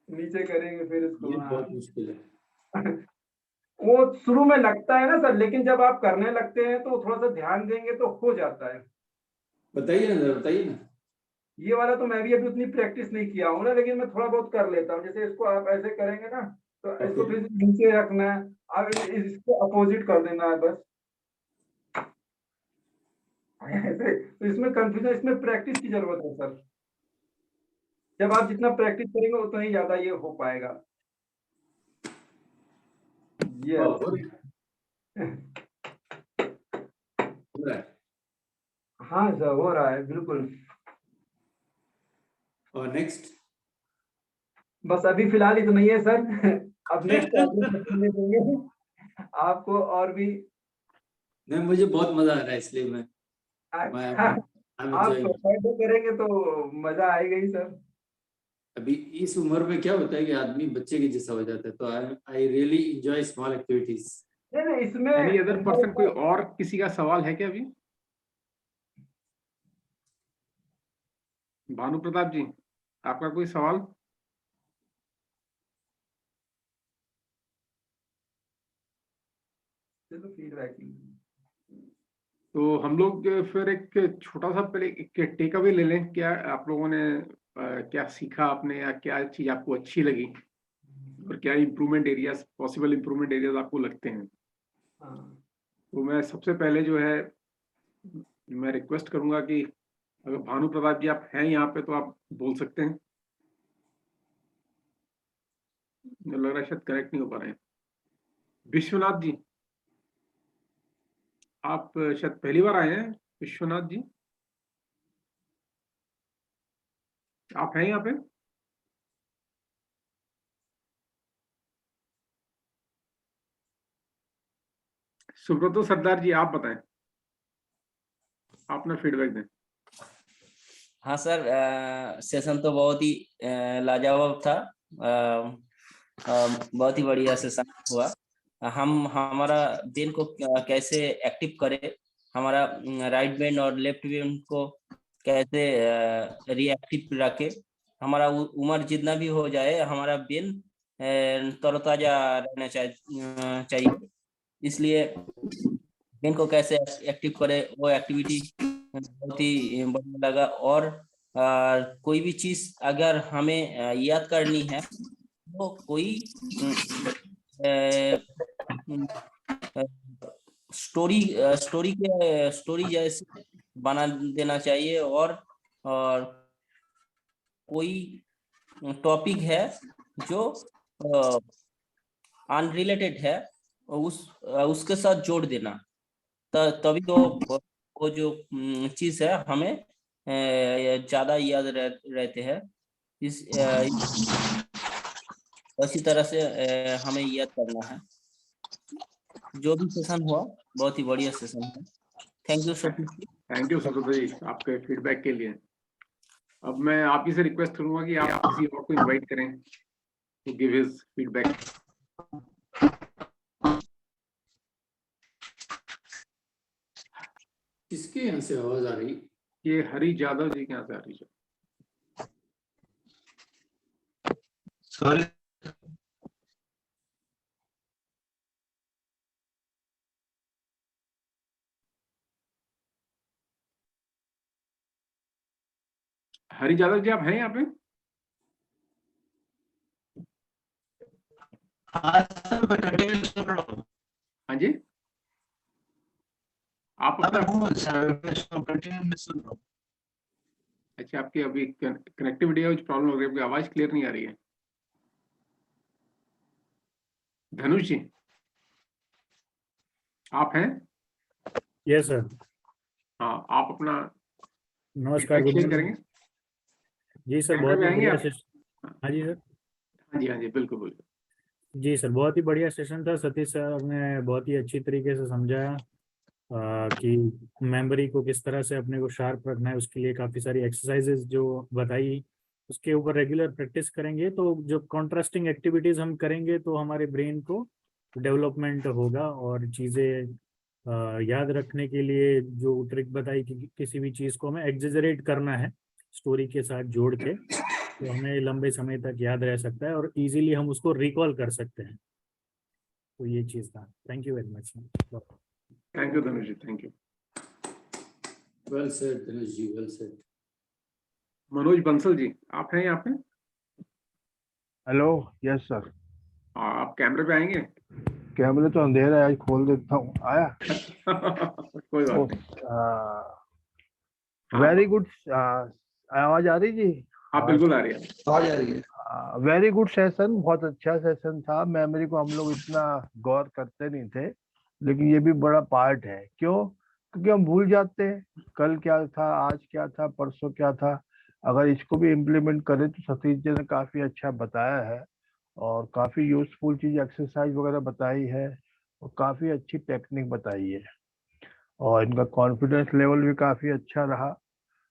नीचे करेंगे फिर इसको, ये हाँ। बहुत मुश्किल है। वो शुरू में लगता है ना सर, लेकिन जब आप करने लगते हैं तो थोड़ा सा ध्यान देंगे तो हो जाता है। बताइए ना जरा, बताइए ना। ये वाला तो मैं भी अभी उतनी प्रैक्टिस नहीं किया हूँ ना, लेकिन मैं थोड़ा बहुत कर लेता हूँ। जैसे इसको आप ऐसे करेंगे ना, तो ओके। इसको फिर नीचे रखना है। अब इसको अपोजिट कर देना है बस। ऐसे तो इसमें कंफ्यूजन, इसमें प्रैक्टिस की जरूरत है सर। जब आप जितना प्रैक्टिस करेंगे उतना ही ज्यादा ये हो पाएगा। वाह, यस। हो रहा है। हाँ सर, हो रहा है बिल्कुल। और नेक्स्ट। बस अभी फिलहाल इतना ही है सर। अब नेक्स्ट अगले सेशन में देंगे आपको और भी। नहीं, मुझे बहुत मजा आ रहा है, इसलिए मैं अच्छा, आई एम आप एंजॉयिंग। पढ़ाई करेंगे तो मजा आएगा ही सर। अभी इस उम्र में क्या होता है कि आदमी बच्चे के जैसा हो जाता है, तो I really enjoy small activities. नहीं नहीं, एनी इसमें अदर पर्सन, कोई और किसी का सवाल है क्या अभी? भानु प्रताप जी, आपका कोई सवाल? फीडबैक। तो हम लोग फिर एक छोटा सा पहले एक टेक अवे ले लें। क्या आप लोगों ने क्या सीखा आपने, या क्या चीज आपको अच्छी लगी, और क्या improvement areas, possible improvement areas आपको लगते हैं? हाँ तो मैं सबसे पहले जो है, मैं रिक्वेस्ट करूंगा कि अगर भानु प्रताप जी आप हैं यहाँ पे तो आप बोल सकते हैं। मुझे लग रहा है शायद कनेक्ट नहीं हो पा रहे हैं। विश्वनाथ जी, आप शायद पहली बार आए हैं। विश्वनाथ जी, आप हैं यहाँ पे? सुब्रतो सरदार जी, आप बताएं, अपना फीडबैक दें। हाँ सर, सेशन तो बहुत ही लाजवाब था। बहुत ही बढ़िया सेशन हुआ। हमारा ब्रेन को कैसे एक्टिव करें, हमारा राइट ब्रेन और लेफ्ट ब्रेन को कैसे रिएक्टिव रखे। हमारा उम्र जितना भी हो जाए, हमारा ब्रेन तरोताजा रहना चाहिए। इसलिए ब्रेन को कैसे एक्टिव करे, वो एक्टिविटी बहुत ही बढ़िया लगा। और कोई भी चीज अगर हमें याद करनी है तो कोई स्टोरी जैसे बना देना चाहिए। और कोई टॉपिक है जो अनरिलेटेड है, उसके साथ जोड़ देना। तभी वो जो चीज है हमें ज्यादा याद रहते हैं। इसी तरह से हमें याद करना है। जो भी सेशन हुआ बहुत ही बढ़िया सेशन है। Thank you Satish ji. Thank you Satosh ji आपके फीडबैक के लिए। अब मैं आप ही से रिक्वेस्ट करूंगा कि आप किसी और को इनवाइट करें टू गिव हिज फीडबैक। किसके यहाँ से आवाज आ रही? ये हरी यादव जी के यहाँ से आ रही है। सॉरी हरी यादव जी आप हैं यहाँ पे? हाँ जी, आप अपना अच्छा, आपकी अभी कनेक्टिविटी में प्रॉब्लम हो रही है, आपकी आवाज क्लियर नहीं आ रही है। धनुष जी आप हैं? Yes sir. हाँ, आप अपना नमस्कार, गुड शेयर मॉर्निंग। करेंगे। जी सर, कैमरे बहुत में ही आएंगे बढ़िया आप? सेशन। हाँ जी सर। हाँ जी बिल्कुल बिल्कुल। जी सर, बहुत ही बढ़िया सेशन था। सतीश सर ने बहुत ही अच्छी तरीके से समझाया कि मेमोरी को किस तरह से अपने को शार्प रखना है। उसके लिए काफ़ी सारी एक्सरसाइजेज जो बताई, उसके ऊपर रेगुलर प्रैक्टिस करेंगे तो जो कॉन्ट्रास्टिंग एक्टिविटीज़ हम करेंगे तो हमारे ब्रेन को डेवलपमेंट होगा। और चीज़ें याद रखने के लिए जो ट्रिक बताई कि किसी भी चीज़ को हमें एग्जेजरेट करना है स्टोरी के साथ जोड़ के, तो हमें लंबे समय तक याद रह सकता है और इजीली हम उसको रिकॉल कर सकते हैं। तो ये चीज़ था। Thank you very much. Thank you Dhanush ji, thank you. Well said Dinesh ji, well said. Manoj Bansal ji आप हैं यहाँ पे? Hello, yes sir. आप कैमरे पे आएंगे? कैमरे तो अंधेरा है, आज खोल देता हूँ। आया? कोई बात नहीं। Very good. आवाज आ रही जी? हाँ बिल्कुल आ रही है। आवाज आ रही है। वेरी गुड सेशन, बहुत अच्छा सेशन था। मेमोरी को हम लोग इतना गौर करते नहीं थे, लेकिन ये भी बड़ा पार्ट है। क्यों? क्योंकि हम भूल जाते हैं कल क्या था, आज क्या था, परसों क्या था। अगर इसको भी इम्प्लीमेंट करें तो सतीश जी ने काफी अच्छा बताया है और काफी यूजफुल चीज एक्सरसाइज वगैरह बताई है और काफी अच्छी टेक्निक बताई है और इनका कॉन्फिडेंस लेवल भी काफी अच्छा रहा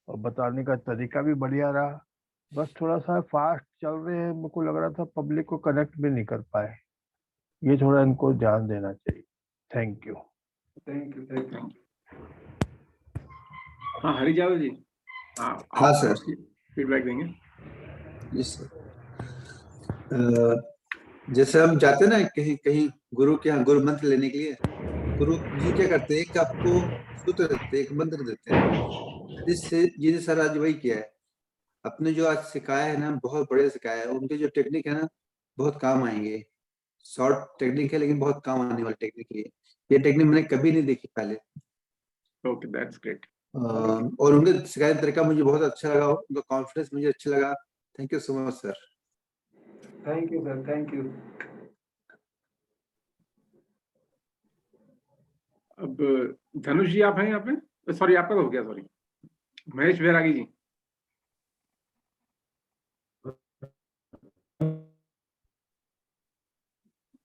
और बताने का तरीका भी बढ़िया रहा। बस थोड़ा सा फास्ट चल रहे हैं, मेरे को लग रहा था पब्लिक को कनेक्ट भी नहीं कर पाए। ये थोड़ा इनको ध्यान देना चाहिए। Thank you. Thank you, thank you. हाँ हरी यादव जी, हाँ हाँ सर, फीडबैक देंगे। जी सर। जैसे हम जाते हैं ना कहीं कहीं गुरु के यहाँ गुरु मंत्र लेने के लिए, गुरु जी क्या करते हैं, एक आपको सूत्र देते हैं, एक मंत्र देते हैं, जिससे जी ने सर आज वही किया है। अपने जो आज सिखाया है ना, बहुत बढ़िया सिखाया है। उनके जो टेक्निक है ना, बहुत काम आएंगे। शॉर्ट टेक्निक है लेकिन बहुत काम आने वाली टेक्निक है। ये टेक्निक मैंने कभी नहीं देखी पहले। Okay, that's great. और उनके सिखाने का तरीका मुझे बहुत अच्छा लगा, उनका कॉन्फिडेंस मुझे अच्छा लगा। Thank you so much sir. Thank you sir, thank you. अब धनुष जी आप हैं यहाँ पे? सॉरी आपका तो हो गया, सॉरी। महेश बैरागी जी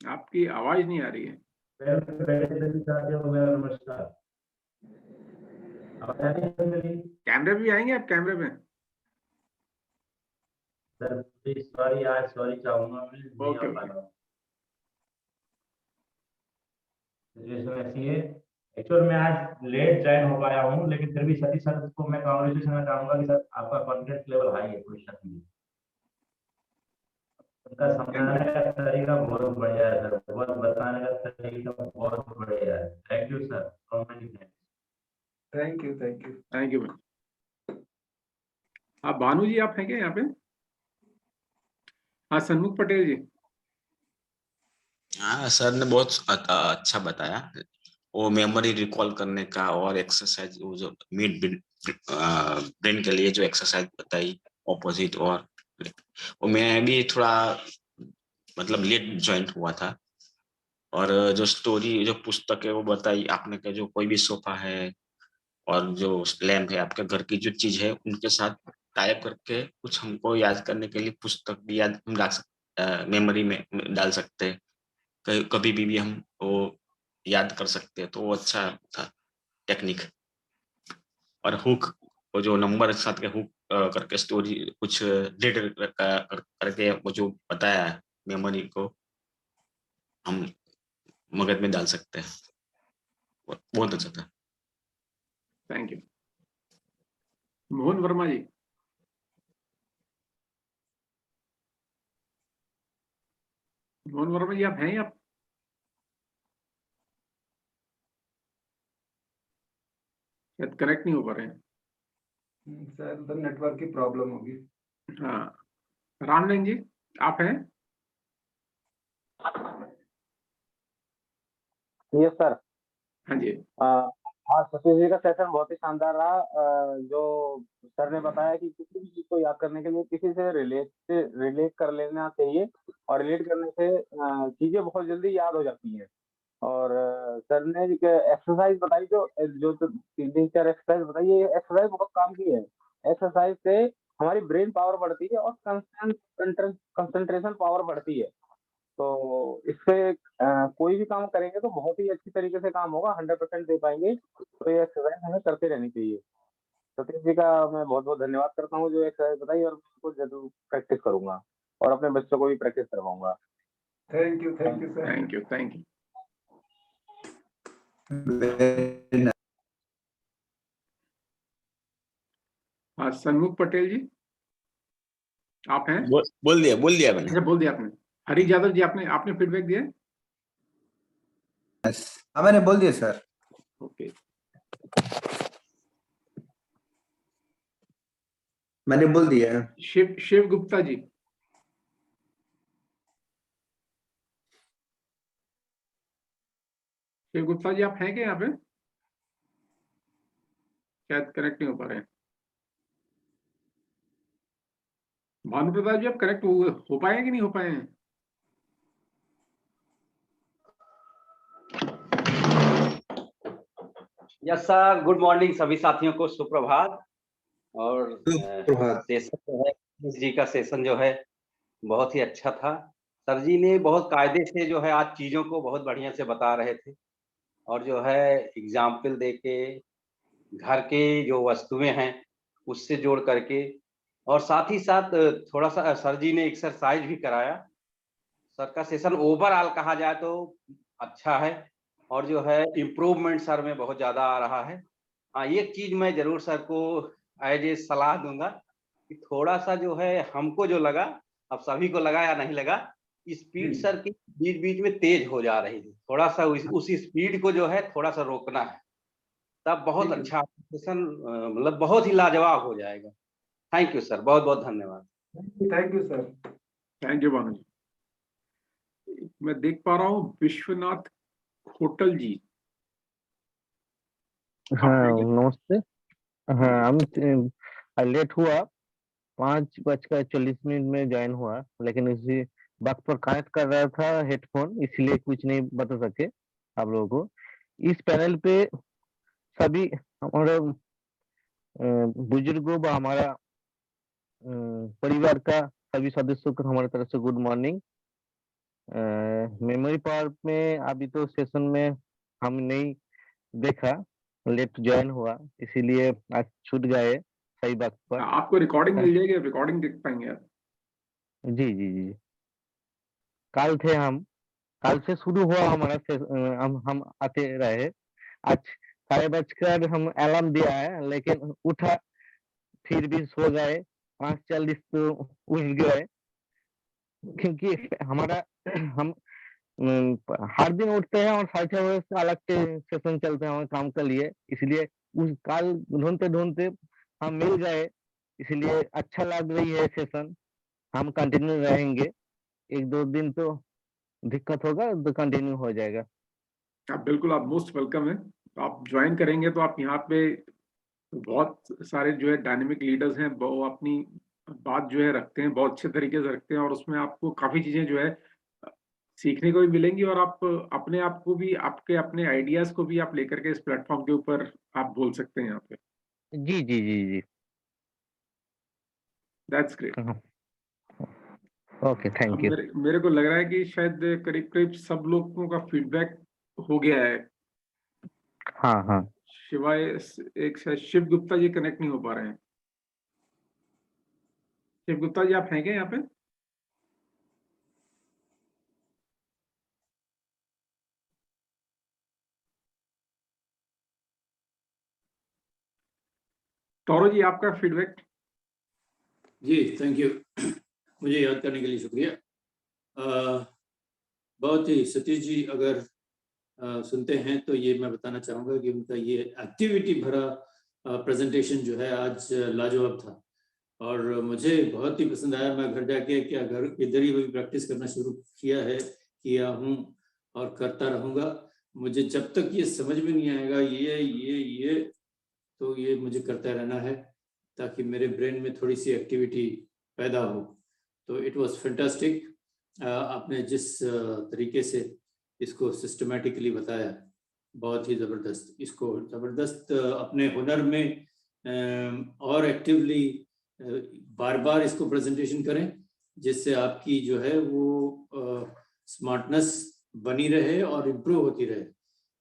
आपकी आवाज नहीं आ रही है। नमस्कार। कैमरे पे भी आएंगे आप? कैमरे पे सर सॉरी, आज सॉरी चाहूंगा, मैं नहीं आ ओके पाया। ऐसी है, एक्चुअल मैं आज लेट ज्वाइन हो पाया हूँ, लेकिन फिर भी सतीश सर को मैं कांग्रेचुलेशन करना चाहूंगा कि सर आपका कॉन्फिडेंस लेवल हाई है, कोई शक नहीं। उनका समझाने का तरीका बहुत बढ़िया है सर, बहुत बताने का तरीका बहुत बढ़िया है। Thank you sir. Thank you, thank you. Thank you. आप भानु जी आप हैं क्या यहाँ पे? हाँ सन्मुख पटेल जी। हाँ सर ने बहुत अच्छा बताया, वो मेमोरी रिकॉल करने का और एक्सरसाइज, वो जो मिड ब्रेन के लिए जो एक्सरसाइज बताई ऑपोजिट, और वो मैं भी थोड़ा मतलब लेट ज्वाइन हुआ था और जो स्टोरी जो पुस्तक है वो बताई आपने का, जो कोई भी सोफा है और जो लैंप है, आपके घर की जो चीज है उनके साथ टाइप करके कुछ हमको याद करने के लिए पुस्तक भी याद हम रख सकते, मेमोरी में डाल सकते हैं, कभी भी हम वो याद कर सकते हैं, तो वो अच्छा था टेक्निक। और हुक, वो जो नंबर साथ के हुक करके स्टोरी कुछ रीड करके वो जो बताया है, मेमोरी को हम मगज में डाल सकते हैं, बहुत अच्छा था। Thank you. मोहन वर्मा जी। मोहन वर्मा जी आप हैं? आप शायद कनेक्ट नहीं हो पा रहे हैं। शायद उधर नेटवर्क की प्रॉब्लम होगी। हाँ, रामनाथ जी आप हैं? Yes sir. हाँ जी। हाँ, सतीश जी का सेशन बहुत ही शानदार रहा। जो सर ने बताया कि किसी भी चीज को याद करने के लिए किसी से रिलेट कर लेना चाहिए, और रिलेट करने से चीजें बहुत जल्दी याद हो जाती हैं। और सर ने एक एक्सरसाइज बताई, जो जो तो 3-4 एक्सरसाइज बताई, ये एक्सरसाइज बहुत काम की है। एक्सरसाइज से हमारी ब्रेन पावर बढ़ती है और कंसंट्रेशन पावर बढ़ती है। तो इससे कोई भी काम करेंगे तो बहुत ही अच्छी तरीके से काम होगा, 100% दे पाएंगे। तो ये एक्सरसाइज हमें करते रहनी चाहिए। सतीश जी का मैं बहुत बहुत धन्यवाद करता हूँ जो एक्सरसाइज बताई, और मैं इसको जरूर प्रैक्टिस करूंगा और अपने बच्चों को भी प्रैक्टिस करवाऊंगा। Thank you sir. Thank you. Thank you. Very nice. हाँ, सन्मुख पटेल जी आप हैं? बोल दिया मैंने। अच्छा, बोल दिया आपने। हरीश यादव जी आपने आपने फीडबैक दिया? हाँ, मैंने बोल दिया सर। ओके। मैंने बोल दिया। शिव गुप्ता जी। शिव गुप्ता जी आप हैं क्या यहाँ पे? शायद कनेक्ट नहीं हो पा रहे हैं। भानु प्रताप जी आप कनेक्ट हो पाए कि नहीं हो पाए हैं? यस सर, गुड मॉर्निंग सभी साथियों को, सुप्रभात। और सुप्रभात। सेशन जो है, रमेश जी का सेशन जो है बहुत ही अच्छा था। सर जी ने बहुत कायदे से जो है आज चीजों को बहुत बढ़िया से बता रहे थे, और जो है एग्जाम्पल दे के घर के जो वस्तुएं हैं उससे जोड़ करके, और साथ ही साथ थोड़ा सा सर जी ने एक्सरसाइज भी कराया। सर का सेशन ओवरऑल कहा जाए तो अच्छा है, और जो है इम्प्रूवमेंट सर में बहुत ज्यादा आ रहा है। हाँ, एक चीज मैं जरूर सर को एज ए सलाह दूंगा कि थोड़ा सा जो है हमको जो लगा, अब सभी को लगा या नहीं लगा, स्पीड सर की बीच बीच में तेज हो जा रही थी। थोड़ा सा उस स्पीड को जो है थोड़ा सा रोकना है, तब बहुत अच्छा सेशन मतलब बहुत ही लाजवाब हो जाएगा। थैंक यू सर, बहुत बहुत धन्यवाद। Thank you sir. Thank you Bhanu ji. मैं देख पा रहा हूँ विश्वनाथ होटल जी। हाँ नमस्ते। हाँ हम लेट हुआ, 5:40 में ज्वाइन हुआ, लेकिन इसी वक्त पर कनेक्ट कर रहा था हेडफोन, इसलिए कुछ नहीं बता सके आप लोगों को। इस पैनल पे सभी हमारे बुजुर्गों व हमारा परिवार का सभी सदस्यों को हमारी तरफ से गुड मॉर्निंग। मेमोरी पावर में अभी तो सेशन में हम नहीं देखा, लेट ज्वाइन हुआ, इसीलिए आज छूट गए सही वक्त पर। आपको रिकॉर्डिंग मिल जाएगी, रिकॉर्डिंग देख पाएंगे आप। जी जी जी। कल से शुरू हुआ हमारा हम आते रहे। आज 6:30 हम अलार्म दिया है, लेकिन उठा फिर भी सो गए, 5:40 तो उठ गए, क्योंकि हमारा हम हर दिन उठते हैं और 6:30 से अलग के सेशन चलते हैं हमारे काम के लिए, इसलिए उस काल ढूंढते ढूंढते हम मिल गए, इसलिए अच्छा लग रही है सेशन। हम कंटिन्यू रहेंगे, 1-2 दिन तो दिक्कत होगा तो कंटिन्यू हो जाएगा। आप बिल्कुल, आप मोस्ट वेलकम है। तो आप ज्वाइन करेंगे तो आप यहाँ पे बहुत सारे जो है डायनेमिक लीडर्स हैं, वो अपनी बात जो है रखते हैं, बहुत अच्छे तरीके से रखते हैं, और उसमें आपको काफी चीजें जो है सीखने को भी मिलेंगी और आप अपने आप को भी, आपके अपने आइडियाज को भी आप लेकर के इस प्लेटफॉर्म के ऊपर आप बोल सकते हैं यहाँ पे। जी जी जी जी। That's great. Okay, thank you. मेरे को लग रहा है कि शायद करीब करीब सब लोगों का फीडबैक हो गया है, हाँ हाँ। शिवाय एक शायद शिव गुप्ता जी कनेक्ट नहीं हो पा रहे हैं। शिव गुप्ता जी आप हैं क्या यहाँ पे? टोरो जी आपका फीडबैक। जी थैंक यू, मुझे याद करने के लिए शुक्रिया। बहुत ही सतीश जी अगर सुनते हैं तो ये मैं बताना चाहूँगा कि उनका ये एक्टिविटी भरा प्रेजेंटेशन जो है आज लाजवाब था और मुझे बहुत ही पसंद आया। मैं घर जाके क्या घर इधर ही वही प्रैक्टिस करना शुरू किया हूँ और करता रहूँगा। मुझे जब तक ये समझ में नहीं आएगा ये तो ये मुझे करता रहना है ताकि मेरे ब्रेन में थोड़ी सी एक्टिविटी पैदा हो। तो इट वाज फैंटास्टिक। आपने जिस तरीके से इसको सिस्टमैटिकली बताया, बहुत ही ज़बरदस्त। इसको ज़बरदस्त अपने हुनर में और एक्टिवली बार बार इसको प्रेजेंटेशन करें जिससे आपकी जो है वो स्मार्टनेस बनी रहे और इम्प्रूव होती रहे।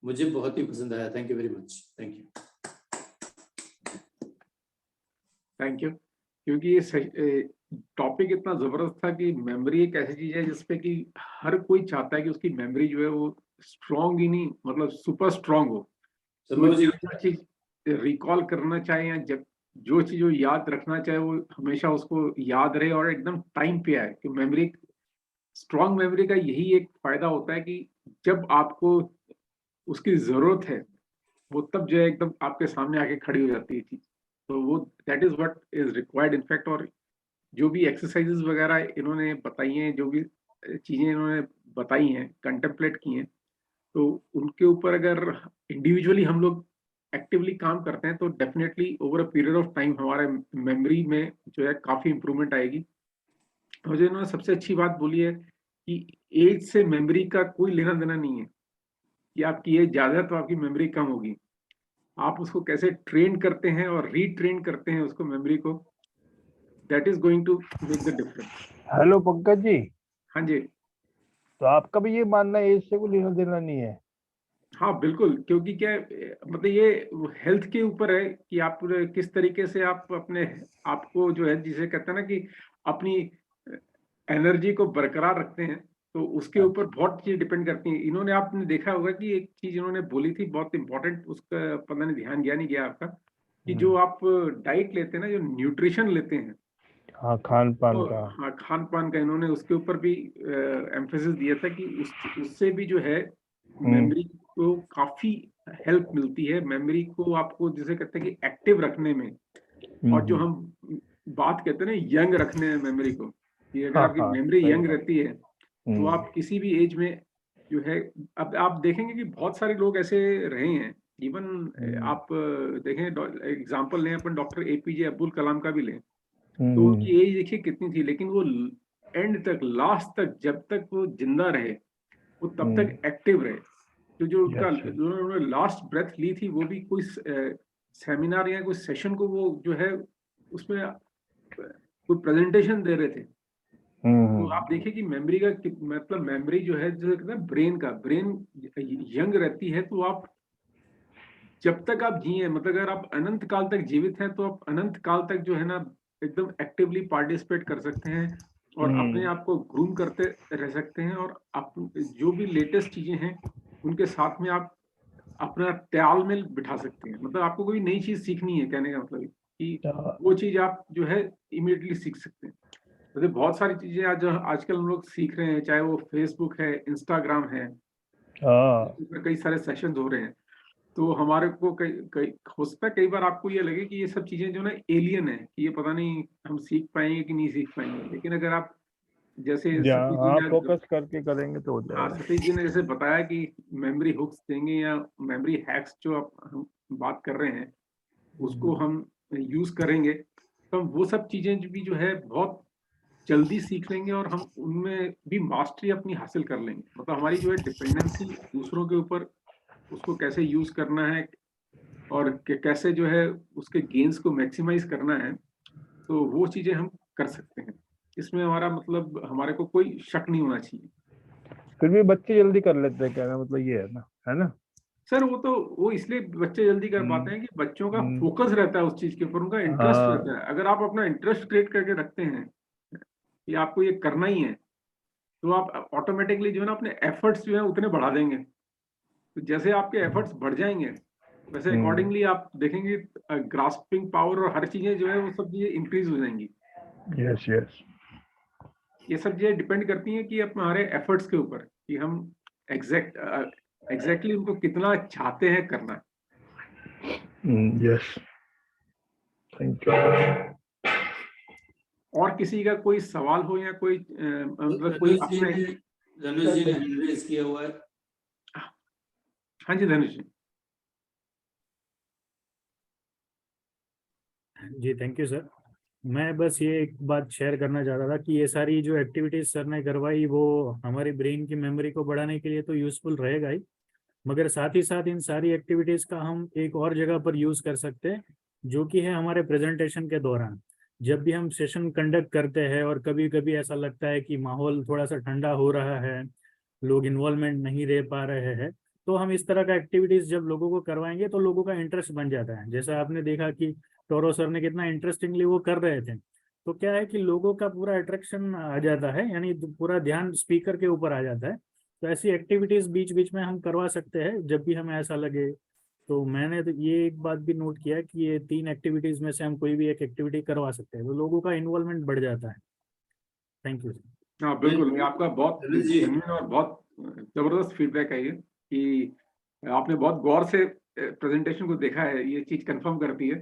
मुझे बहुत ही पसंद आया। Thank you very much. Thank you. Thank you. क्योंकि ये टॉपिक इतना जबरदस्त था कि मेमोरी एक ऐसी चीज है जिसपे कि हर कोई चाहता है कि उसकी मेमोरी जो है वो स्ट्रांग ही नहीं, मतलब सुपर स्ट्रांग हो। तो जो चीज रिकॉल करना चाहे या जब जो चीज वो याद रखना चाहे वो हमेशा उसको याद रहे और एकदम टाइम पे आए। कि मेमोरी, स्ट्रांग मेमोरी का यही एक फायदा होता है कि जब आपको उसकी जरूरत है वो तब जो है एकदम आपके सामने आके खड़ी हो जाती है चीज। तो वो that is what is required in fact. और जो भी एक्सरसाइजेस वगैरह इन्होंने बताई हैं, जो भी चीजें इन्होंने बताई हैं, कंटेम्पलेट की हैं, तो उनके ऊपर अगर इंडिविजुअली हम लोग एक्टिवली काम करते हैं तो definitely over a period of time हमारे मेमोरी में जो है काफी इंप्रूवमेंट आएगी। और जो इन्होंने सबसे अच्छी बात बोली है कि एज से मेमोरी का कोई लेना देना नहीं है कि आपकी एज ज्यादा है तो आपकी मेमोरी कम होगी। आप उसको कैसे ट्रेन करते हैं और रीट्रेन करते हैं उसको मेमोरी को, that is going to make the difference. Hello Pankaj ji. हाँ जी। तो आपका भी ये मानना है एज से कोई लेना देना नहीं है? हाँ बिल्कुल, क्योंकि क्या है, मतलब ये हेल्थ के ऊपर है कि आप किस तरीके से आप अपने आपको जो है, जिसे कहते हैं ना कि अपनी एनर्जी को बरकरार रखते हैं, तो उसके ऊपर बहुत चीज डिपेंड करती हैं। इन्होंने, आपने देखा होगा कि एक चीज इन्होंने बोली थी बहुत इंपॉर्टेंट, उसका पता नहीं ध्यान गया नहीं गया आपका, कि जो आप डाइट लेते हैं ना, जो न्यूट्रिशन लेते हैं, हाँ, खान पान तो का। हाँ खान पान का इन्होंने उसके ऊपर भी एम्फेसिस दिया था कि उससे भी जो है मेमोरी को काफी हेल्प मिलती है। मेमोरी को आपको जिसे कहते हैं कि एक्टिव रखने में, और जो हम बात कहते हैं ना यंग रखने में मेमोरी को, कि अगर हाँ आपकी हाँ, मेमोरी सही यंग बात। रहती है तो आप किसी भी एज में जो है, अब आप देखेंगे कि बहुत सारे लोग ऐसे रहे हैं। इवन आप देखें, एग्जांपल लें अपन डॉक्टर एपीजे अब्दुल कलाम का भी लें, तो उनकी एज देखिए कितनी थी, लेकिन वो एंड तक, लास्ट तक, जब तक वो जिंदा रहे वो तब तक एक्टिव रहे। तो जो उनका, जो उन्होंने लास्ट ब्रेथ ली थी, वो भी कोई सेमिनार या कोई सेशन को वो जो है उसमें कोई प्रेजेंटेशन दे रहे थे। तो आप देखिए कि मेमोरी का मतलब मेमोरी जो है, जो कहते हैं ब्रेन का, ब्रेन यंग रहती है तो आप जब तक आप जिए, मतलब अगर आप अनंत काल तक जीवित हैं तो आप अनंत काल तक जो है ना एकदम एक्टिवली पार्टिसिपेट कर सकते हैं और अपने आप को ग्रूम करते रह सकते हैं। और आप जो भी लेटेस्ट चीजें हैं उनके साथ में आप अपना तालमेल बिठा सकते हैं। मतलब आपको कोई नई चीज सीखनी है, कहने का मतलब कि वो चीज आप जो है इमीडिएटली सीख सकते हैं। जैसे बहुत सारी चीजें आज आजकल हम लोग सीख रहे हैं, चाहे वो फेसबुक है, इंस्टाग्राम है, उसमें कई सारे सेशंस हो रहे हैं। तो हमारे को कई हो सकता है कई बार आपको ये लगे कि ये सब चीजें जो ना एलियन है, कि ये पता नहीं हम सीख पाएंगे कि नहीं सीख पाएंगे। लेकिन अगर आप जैसे सतीश जी ने, फोकस करके करेंगे तो हो हाँ जाएगा। सतीश जी ने जैसे बताया कि मेमोरी हुक्स देंगे या मेमोरी हैक्स जो आप हम बात कर रहे हैं उसको हम यूज करेंगे, तो वो सब चीजें भी जो है बहुत जल्दी सीख लेंगे और हम उनमें भी मास्टरी अपनी हासिल कर लेंगे। मतलब हमारी जो है डिपेंडेंसी दूसरों के ऊपर, उसको कैसे यूज करना है और कैसे जो है उसके गेन्स को मैक्सिमाइज करना है, तो वो चीजें हम कर सकते हैं। इसमें हमारा मतलब हमारे को कोई शक नहीं होना चाहिए। फिर भी बच्चे जल्दी कर लेते हैं, कहना मतलब ये है ना। सर वो इसलिए बच्चे जल्दी कर पाते हैं कि बच्चों का फोकस रहता है उस चीज के ऊपर, उनका इंटरेस्ट रहता है। अगर आप अपना इंटरेस्ट क्रिएट करके रखते हैं कि आपको ये करना ही है, तो आप ऑटोमेटिकली जो है ना अपने एफर्ट्स जो है उतने बढ़ा देंगे। तो जैसे आपके एफर्ट्स बढ़ जाएंगे, वैसे अकॉर्डिंगली आप देखेंगे ग्रास्पिंग पावर और हर चीजें जो है वो सब चीजें इंक्रीज हो जाएंगी। यस यस, ये सब चीजें डिपेंड करती हैं कि हमारे एफर्ट्स के ऊपर, कि हम एग्जैक्टली उनको कितना चाहते हैं करना। Yes, thank you. और किसी का कोई सवाल हो या कोई मतलब कोई अपने। धनुष जी ने हैंड रेज किया हुआ है। हाँ जी धनुष जी। जी थैंक यू सर। मैं बस ये एक बात शेयर करना चाहता था कि ये सारी जो एक्टिविटीज सर ने करवाई वो हमारी ब्रेन की मेमोरी को बढ़ाने के लिए तो यूजफुल रहेगा ही, मगर साथ ही साथ इन सारी एक्टिविटीज का हम एक और जगह पर यूज कर सकते हैं, जो कि है हमारे प्रेजेंटेशन के दौरान। जब भी हम सेशन कंडक्ट करते हैं और कभी कभी ऐसा लगता है कि माहौल थोड़ा सा ठंडा हो रहा है, लोग इन्वॉल्वमेंट नहीं रह पा रहे हैं, तो हम इस तरह का एक्टिविटीज जब लोगों को करवाएंगे तो लोगों का इंटरेस्ट बन जाता है। जैसा आपने देखा कि टोरो सर ने कितना इंटरेस्टिंगली वो कर रहे थे, तो क्या है कि लोगों का पूरा अट्रैक्शन आ जाता है, यानी पूरा ध्यान स्पीकर के ऊपर आ जाता है। तो ऐसी एक्टिविटीज बीच बीच में हम करवा सकते हैं जब भी हमें ऐसा लगे। तो मैंने तो ये एक बात भी नोट किया कि ये 3 एक्टिविटीज में से हम कोई भी एक एक्टिविटी करवा सकते हैं, तो लोगों का इन्वॉल्वमेंट बढ़ जाता है। Thank you. हाँ बिल्कुल, ये आपका बहुत जेन्युइन और बहुत जबरदस्त फीडबैक है ये, कि आपने बहुत गौर से प्रेजेंटेशन को देखा है, ये चीज कंफर्म करती है।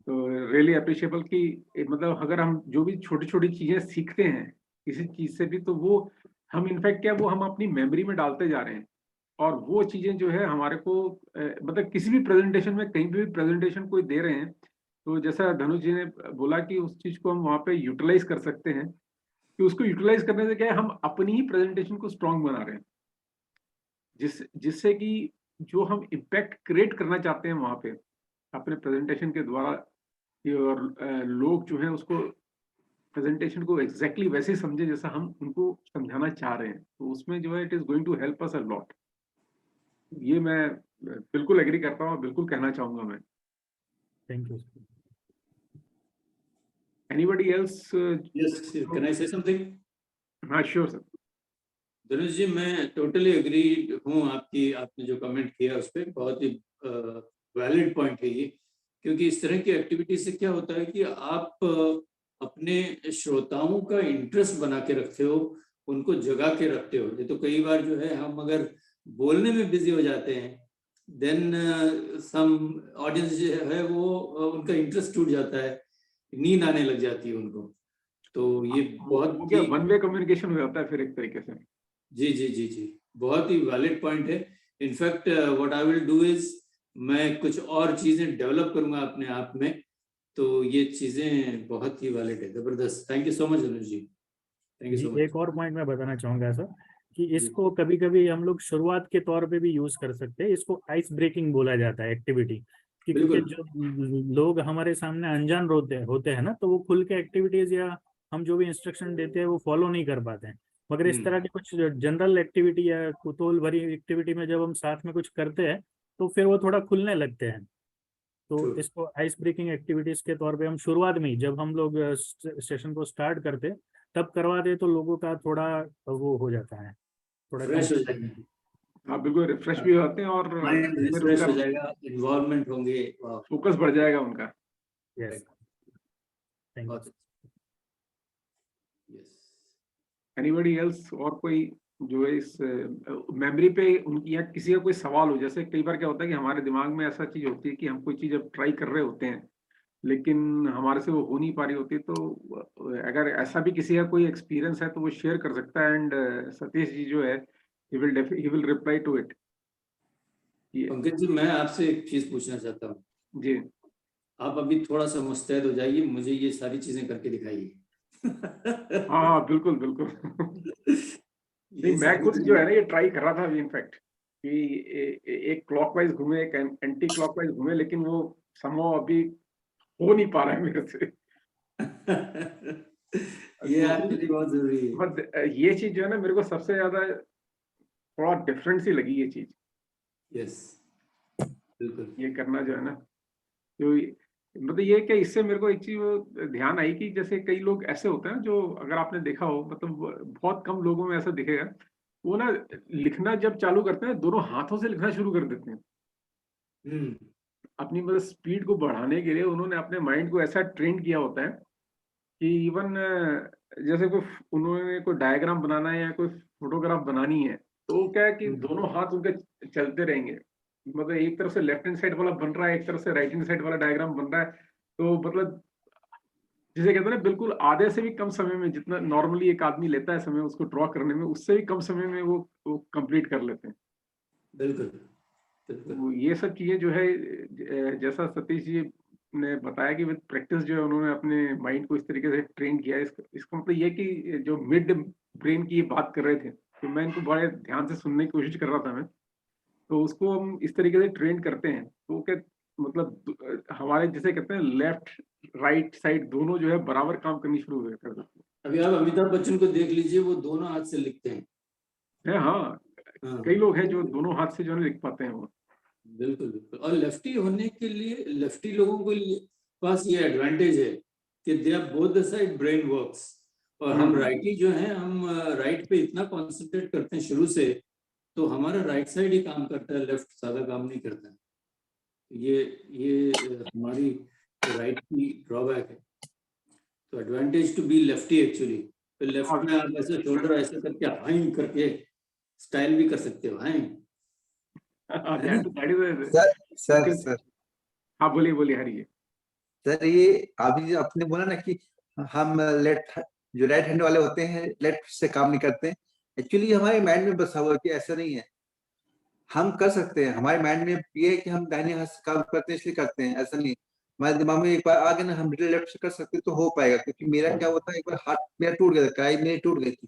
तो रियली अप्रिशिएबल कि मतलब अगर हम जो भी छोटी छोटी चीजें सीखते हैं किसी चीज से भी, तो वो हम इनफैक्ट क्या वो हम अपनी मेमोरी में डालते जा रहे हैं। और वो चीजें जो है हमारे को मतलब किसी भी प्रेजेंटेशन में, कहीं भी प्रेजेंटेशन कोई दे रहे हैं, तो जैसा धनुष जी ने बोला कि उस चीज को हम वहाँ पे यूटिलाइज कर सकते हैं, कि उसको यूटिलाइज करने से क्या है हम अपनी ही प्रेजेंटेशन को स्ट्रांग बना रहे हैं, जिससे कि जो हम इम्पैक्ट क्रिएट करना चाहते हैं वहाँ पे अपने प्रेजेंटेशन के द्वारा, और लोग जो है उसको प्रेजेंटेशन को एग्जैक्टली वैसे ही समझे जैसा हम उनको समझाना चाह रहे हैं, तो उसमें जो है it is going to help us a lot. ये मैं बिल्कुल एग्री करता हूँ, बिल्कुल कहना चाहूंगा मैं। Thank you. Anybody else? Yes, can I से समथिंग? हाँ श्योर सर। धनुष जी, मैं टोटली एग्री हूँ आपने जो कमेंट किया उस पर, बहुत ही वैलिड पॉइंट है ये। क्योंकि इस तरह की एक्टिविटी से क्या होता है कि आप अपने श्रोताओं का इंटरेस्ट बना के रखते हो, उनको जगा के रखते हो। ये तो कई बार जो है हम अगर बोलने में बिजी हो जाते हैं, देन सम ऑडियंस जो है वो उनका इंटरेस्ट टूट जाता है, नींद आने लग जाती है उनको। तो ये बहुत वन वे कम्युनिकेशन हो जाता है फिर एक तरीके से। जी जी जी जी, बहुत ही वैलिड पॉइंट है। In fact what I will do is, मैं कुछ और चीजें डेवलप करूंगा अपने आप में। तो ये चीजें बहुत ही वैलिड है, जबरदस्त। Thank you so much Anuj ji, thank you so much. एक और पॉइंट मैं बताना चाहूंगा सर, कि इसको कभी कभी हम लोग शुरुआत के तौर पे भी यूज कर सकते हैं। इसको आइस ब्रेकिंग बोला जाता है एक्टिविटी, क्योंकि जो लोग हमारे सामने अनजान होते हैं ना, तो वो खुल के एक्टिविटीज या हम जो भी इंस्ट्रक्शन देते हैं वो फॉलो नहीं कर पाते हैं। मगर इस तरह की कुछ जनरल एक्टिविटी या कुतूहल भरी एक्टिविटी में जब हम साथ में कुछ करते हैं तो फिर वो थोड़ा खुलने लगते हैं। तो इसको आइस ब्रेकिंग एक्टिविटीज के तौर पे हम शुरुआत में ही जब हम लोग सेशन को स्टार्ट करते तब करवा दे तो लोगों का थोड़ा वो हो जाता है, थोड़ा फ्रेश हो जाएगा। हाँ बिल्कुल, रिफ्रेश भी होते हैं और रिफ्रेश हो जाएगा, इन्वॉल्वमेंट होंगे, फोकस बढ़ जाएगा उनका। Yes, thank you. Anybody else? और कोई जो है इस मेमोरी पे उनकी या किसी का कोई सवाल हो? जैसे कई बार क्या होता है कि हमारे दिमाग में ऐसा चीज होती है कि हम कोई चीज अब ट्राई कर रहे होते हैं लेकिन हमारे से वो हो नहीं पा रही होती, तो अगर ऐसा भी किसी का कोई एक्सपीरियंस है तो वो शेयर कर सकता है। एंड सतीश जी जो है he will reply to it। Pankaj ji, मैं आपसे एक चीज पूछना चाहता हूँ जी। आप अभी थोड़ा सा मुस्तैद हो जाइए, मुझे ये सारी चीजें करके दिखाइए। हाँ बिल्कुल बिल्कुल। नहीं, ये मैं सारी खुद जो चीजें है ना ये ट्राई कर रहा था अभी इनफैक्ट कि एक क्लॉकवाइज घूमे, एक एंटी क्लॉकवाइज घूमे, लेकिन वो समहाउ अभी हो नहीं पा रहा है मेरे से। ये तो एक्चुअली बहुत जरूरी है। बट ये चीज जो है ना मेरे को सबसे ज्यादा थोड़ा डिफरेंट सी लगी ये चीज, यस, बिल्कुल। ये करना जो है ना। तो मतलब ये कि इससे मेरे को एक चीज ध्यान आई कि जैसे कई लोग ऐसे होते हैं जो, अगर आपने देखा हो, मतलब बहुत कम लोगों में ऐसा दिखेगा, वो ना लिखना जब चालू करते हैं दोनों हाथों से लिखना शुरू कर देते हैं। हम्म, अपनी मतलब स्पीड को बढ़ाने के लिए उन्होंने अपने माइंड को ऐसा ट्रेन किया होता है कि इवन जैसे कोई उन्होंने कोई डायग्राम बनाना है या कोई फोटोग्राफ बनानी है, तो वो क्या है कि दोनों हाथ उनके चलते रहेंगे। मतलब एक तरफ से लेफ्ट हैंड साइड वाला बन रहा है, एक तरफ से राइट हैंड साइड वाला डायग्राम बन रहा है। तो मतलब जिसे कहते हैं ना, बिल्कुल आधे से भी कम समय में, जितना नॉर्मली एक आदमी लेता है समय उसको ड्रॉ करने में, उससे भी कम समय में वो कंप्लीट कर लेते हैं। बिल्कुल बिल्कुल। तो ये सब चीजें जो है जैसा सतीश जी ने बताया कि विद प्रैक्टिस जो है उन्होंने अपने माइंड को इस तरीके से ट्रेन किया। इसका मतलब ये कि जो मिड ब्रेन की ये बात कर रहे थे, तो मैं इनको बड़े ध्यान से सुनने की कोशिश कर रहा था मैं। तो उसको हम इस तरीके से ट्रेन करते हैं तो क्या, मतलब हमारे जिसे कहते हैं लेफ्ट राइट साइड दोनों जो है बराबर काम करनी शुरू कर देते अभी आप अमिताभ बच्चन को देख लीजिए, वो दोनों हाथ से लिखते हैं। हैं। हाँ, हाँ, कई लोग हैं जो दोनों हाथ से जो है लिख पाते हैं वो। बिल्कुल बिल्कुल। और लेफ्टी होने के लिए, लेफ्टी लोगों के लिए पास ये एडवांटेज है कि they are both the side brain works. और हम राइटी जो है, हम राइट पे इतना कॉन्सेंट्रेट करते हैं शुरू से, तो हमारा राइट साइड ही काम करता है, लेफ्ट ज्यादा काम नहीं करता है। ये हमारी राइट की ड्रॉबैक है। तो advantage to be lefty actually. तो लेफ्ट में आप ऐसे शोल्डर ऐसे करके हाई करके स्टाइल भी कर सकते हो, हाई, है ना? सर हाँ बोलिए बोलिए हरिए। सर, ये अभी जो आपने बोला ना कि हम लेफ्ट, जो राइट हैंड वाले होते हैं लेफ्ट से काम नहीं करते, एक्चुअली हमारे माइंड में बसा हुआ है कि ऐसा नहीं है, हम कर सकते हैं। हमारे माइंड में ये है कि हम दाहिने हाथ से काम करते हैं इसलिए करते हैं, ऐसा नहीं। हमारे दिमाग में एक बार आ गया ना हम लेफ्ट से कर सकते तो हो पाएगा। क्योंकि मेरा क्या होता है, एक बार हाथ मेरा टूट गया था, कलाई मेरी टूट गई थी,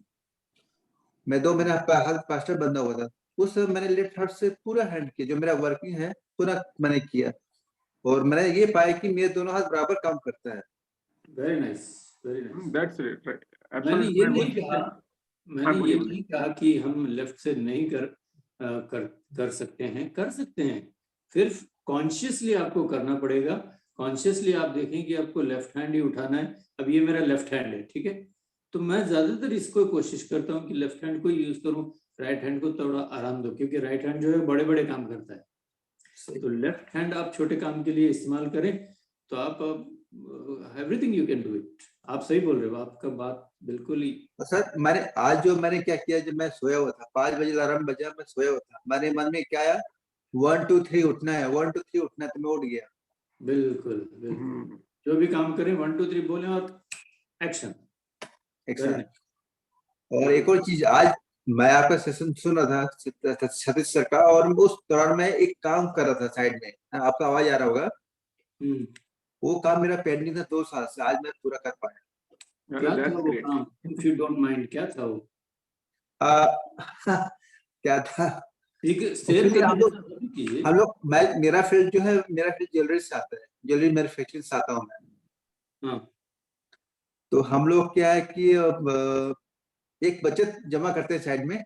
मैं 2 महीने हाथ प्लास्टर बंधा हुआ था। उस समय मैंने लेफ्ट हाथ से पूरा हैंड किया, जो मेरा वर्किंग है पूरा मैंने किया, और मैंने ये पाया कि मेरे दोनों हाथ बराबर काम करता है। Very nice, very nice. That's it, right. मैंने ये नहीं कहा, हाँ मैंने बोलिए ये बोलिए। नहीं कहा कि हम लेफ्ट से नहीं कर सकते हैं, कर सकते हैं। फिर कॉन्शियसली आपको करना पड़ेगा। कॉन्शियसली आप देखें कि आपको लेफ्ट हैंड ही उठाना है। अब ये मेरा लेफ्ट हैंड है, ठीक है, तो मैं ज्यादातर इसको कोशिश करता हूँ कि लेफ्ट हैंड को यूज करूँ, राइट हैंड को थोड़ा आराम दो, क्योंकि राइट हैंड जो है बड़े बड़े काम करता है। तो लेफ्ट हैंड आप छोटे काम के लिए इस्तेमाल करें, तो आप everything you can do it. आप सही बोल रहे हो, आपका बात बिल्कुल ही। सर मैंने क्या किया, जब मैं सोया हुआ था 5 बजे अलार्म बजा, मैं सोया हुआ था, मेरे मन में क्या आया, 1 2 3 उठना है, 1 2 3 उठना है, तो मैं उठ गया। बिल्कुल बिल्कुल, जो भी काम करें 1 2 3 बोले और एक्शन। और एक और चीज, आज मैं आपका सेशन सुन रहा था सतीश सर का, और उस दौरान मैं एक काम कर रहा था साइड में, आपका आवाज आ रहा होगा, वो काम मेरा पेंडिंग था 2 साल से, आज मैं पूरा कर पाया। क्या था वो काम, इफ यू डोंट माइंड, क्या था वो? क्या था, ठीक है, शेयर हम लोग मेरा फील्ड जो है, मेरा फील्ड ज्वेलरी से आता है, ज्वेलरी मैन्युफैक्चरिंग से आता हूँ मैं। हाँ। तो हम लोग क्या है कि एक बचत जमा करते हैं साइड में,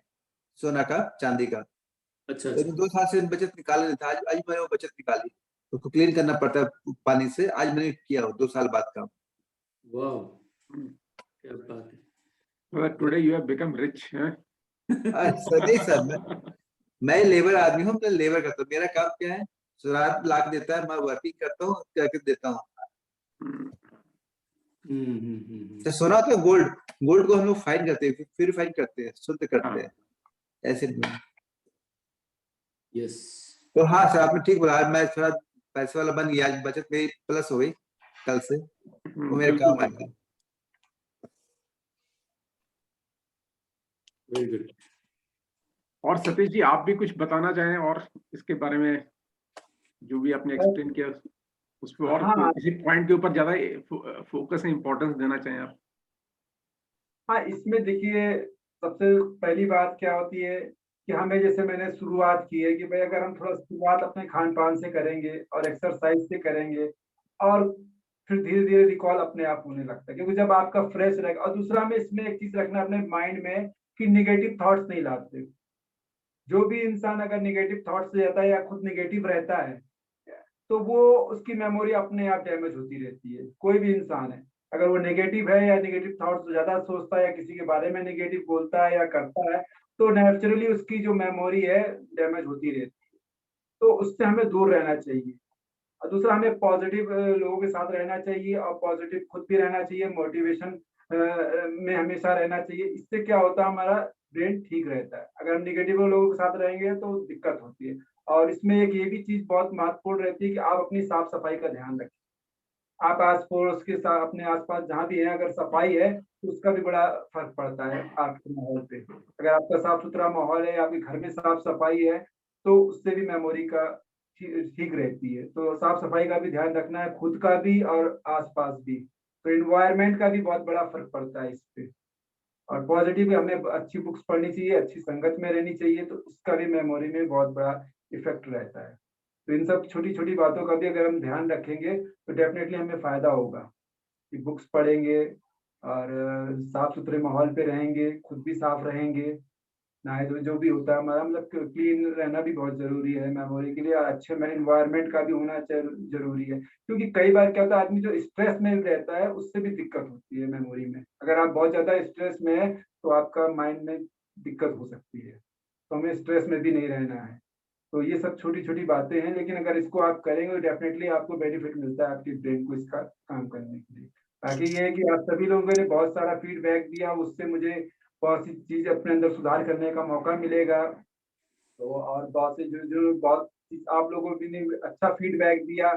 सोना का, चांदी का। अच्छा तो 2 साल से बचत निकाल रहे थे, आज मैंने वो बचत निकाली, उसको क्लीन करना पड़ता है पानी से, आज मैंने किया 2 साल बाद काम। वाह, क्या बात है। Well, today you have become rich, हैं? सर नहीं सर, मैं लेबर आदमी हूँ, मैं लेबर करता हूँ, मेरा काम क्या है, रात लाख देता है, मैं वर्किंग करता हूँ, करके देता हूँ। तो सोना तो गोल्ड को हम लोग फाइन करते हैं, प्यूरिफाई करते हैं, शुद्ध करते हैं, ऐसे। यस। तो हाँ सर, आपने ठीक बोला, आज मैं थोड़ा पैसे वाला बन गया, आज बचत मेरी प्लस हो गई कल से, वो मेरे काम आएगा। Very good. और सतीश जी, आप भी कुछ बताना चाहें और इसके बारे में, जो भी आपने एक्सप्लेन किया उस पर, और हाँ, किसी पॉइंट के ऊपर ज्यादा फोकस है, इंपॉर्टेंस देना चाहें आप? हाँ, इसमें देखिए सबसे पहली बात क्या होती है कि हमें, जैसे मैंने शुरुआत की है कि भाई अगर हम थोड़ा शुरुआत अपने खान-पान से करेंगे और एक्सरसाइज से करेंगे और फिर धीरे-धीरे रिकॉल अपने आप होने लगता है, क्योंकि जब आपका फ्रेश रहेगा। और दूसरा हमें इसमें एक चीज़ रखना है अपने माइंड में कि नेगेटिव थॉट्स नहीं लाते। जो भी इंसान अगर नेगेटिव थॉट्स से जाता है या खुद नेगेटिव रहता है, तो वो उसकी मेमोरी अपने आप डैमेज होती रहती है। कोई भी इंसान है, अगर वो नेगेटिव है या नेगेटिव थॉट्स ज़्यादा सोचता है या किसी के बारे में नेगेटिव बोलता है या करता है, तो नेचुरली उसकी जो मेमोरी है डैमेज होती रहती है। तो उससे हमें दूर रहना चाहिए। और दूसरा हमें पॉजिटिव लोगों के साथ रहना चाहिए और पॉजिटिव खुद भी रहना चाहिए, मोटिवेशन में हमेशा रहना चाहिए। इससे क्या होता है, हमारा ब्रेन ठीक रहता है। अगर हम नेगेटिव लोगों के साथ रहेंगे तो दिक्कत होती है। और इसमें एक ये भी चीज़ बहुत महत्वपूर्ण रहती है कि आप अपनी साफ-सफाई का ध्यान रखें। आप आस-पड़ोस के साथ अपने आस-पास जहाँ भी हैं, अगर सफाई है तो उसका भी बड़ा फ़र्क पड़ता है आपके माहौल पे। अगर आपका साफ-सुथरा माहौल है, आपके घर में साफ-सफाई है, तो उससे भी मेमोरी का ठीक रहती है। तो साफ-सफाई का भी ध्यान रखना है, खुद का भी और आस-पास भी। तो एनवायरनमेंट का भी बहुत बड़ा फ़र्क पड़ता है इस पे। और पॉज़िटिव हमें अच्छी बुक्स पढ़नी चाहिए, अच्छी संगत में रहनी चाहिए, तो उसका भी मेमोरी में बहुत बड़ा इफ़ेक्ट रहता है। तो इन सब छोटी-छोटी बातों का भी अगर हम ध्यान रखेंगे, तो डेफ़िनेटली हमें फ़ायदा होगा कि बुक्स पढ़ेंगे और साफ-सुथरे माहौल पे रहेंगे, खुद भी साफ रहेंगे, नहाए-धोए जो भी होता है हमारा, मतलब क्लीन रहना भी बहुत ज़रूरी है मेमोरी के लिए। और अच्छे में एनवायरनमेंट का भी होना ज़रूरी है। क्योंकि कई बार क्या होता है, आदमी जो स्ट्रेस में रहता है, उससे भी दिक्कत होती है मेमोरी में। अगर आप बहुत ज़्यादा स्ट्रेस में हैं, तो आपका माइंड में दिक्कत हो सकती है। तो हमें स्ट्रेस में भी नहीं रहना है। तो ये सब छोटी-छोटी बातें हैं, लेकिन अगर इसको आप करेंगे तो डेफ़िनेटली आपको बेनिफिट मिलता है आपके ब्रेन को इसका काम करने के लिए। बाकी ये है कि आप सभी लोगों ने बहुत सारा फीडबैक दिया, उससे मुझे बहुत सी चीज़ें अपने अंदर सुधार करने का मौका मिलेगा। तो और बहुत से जो बहुत आप लोगों भी ने अच्छा फीडबैक दिया,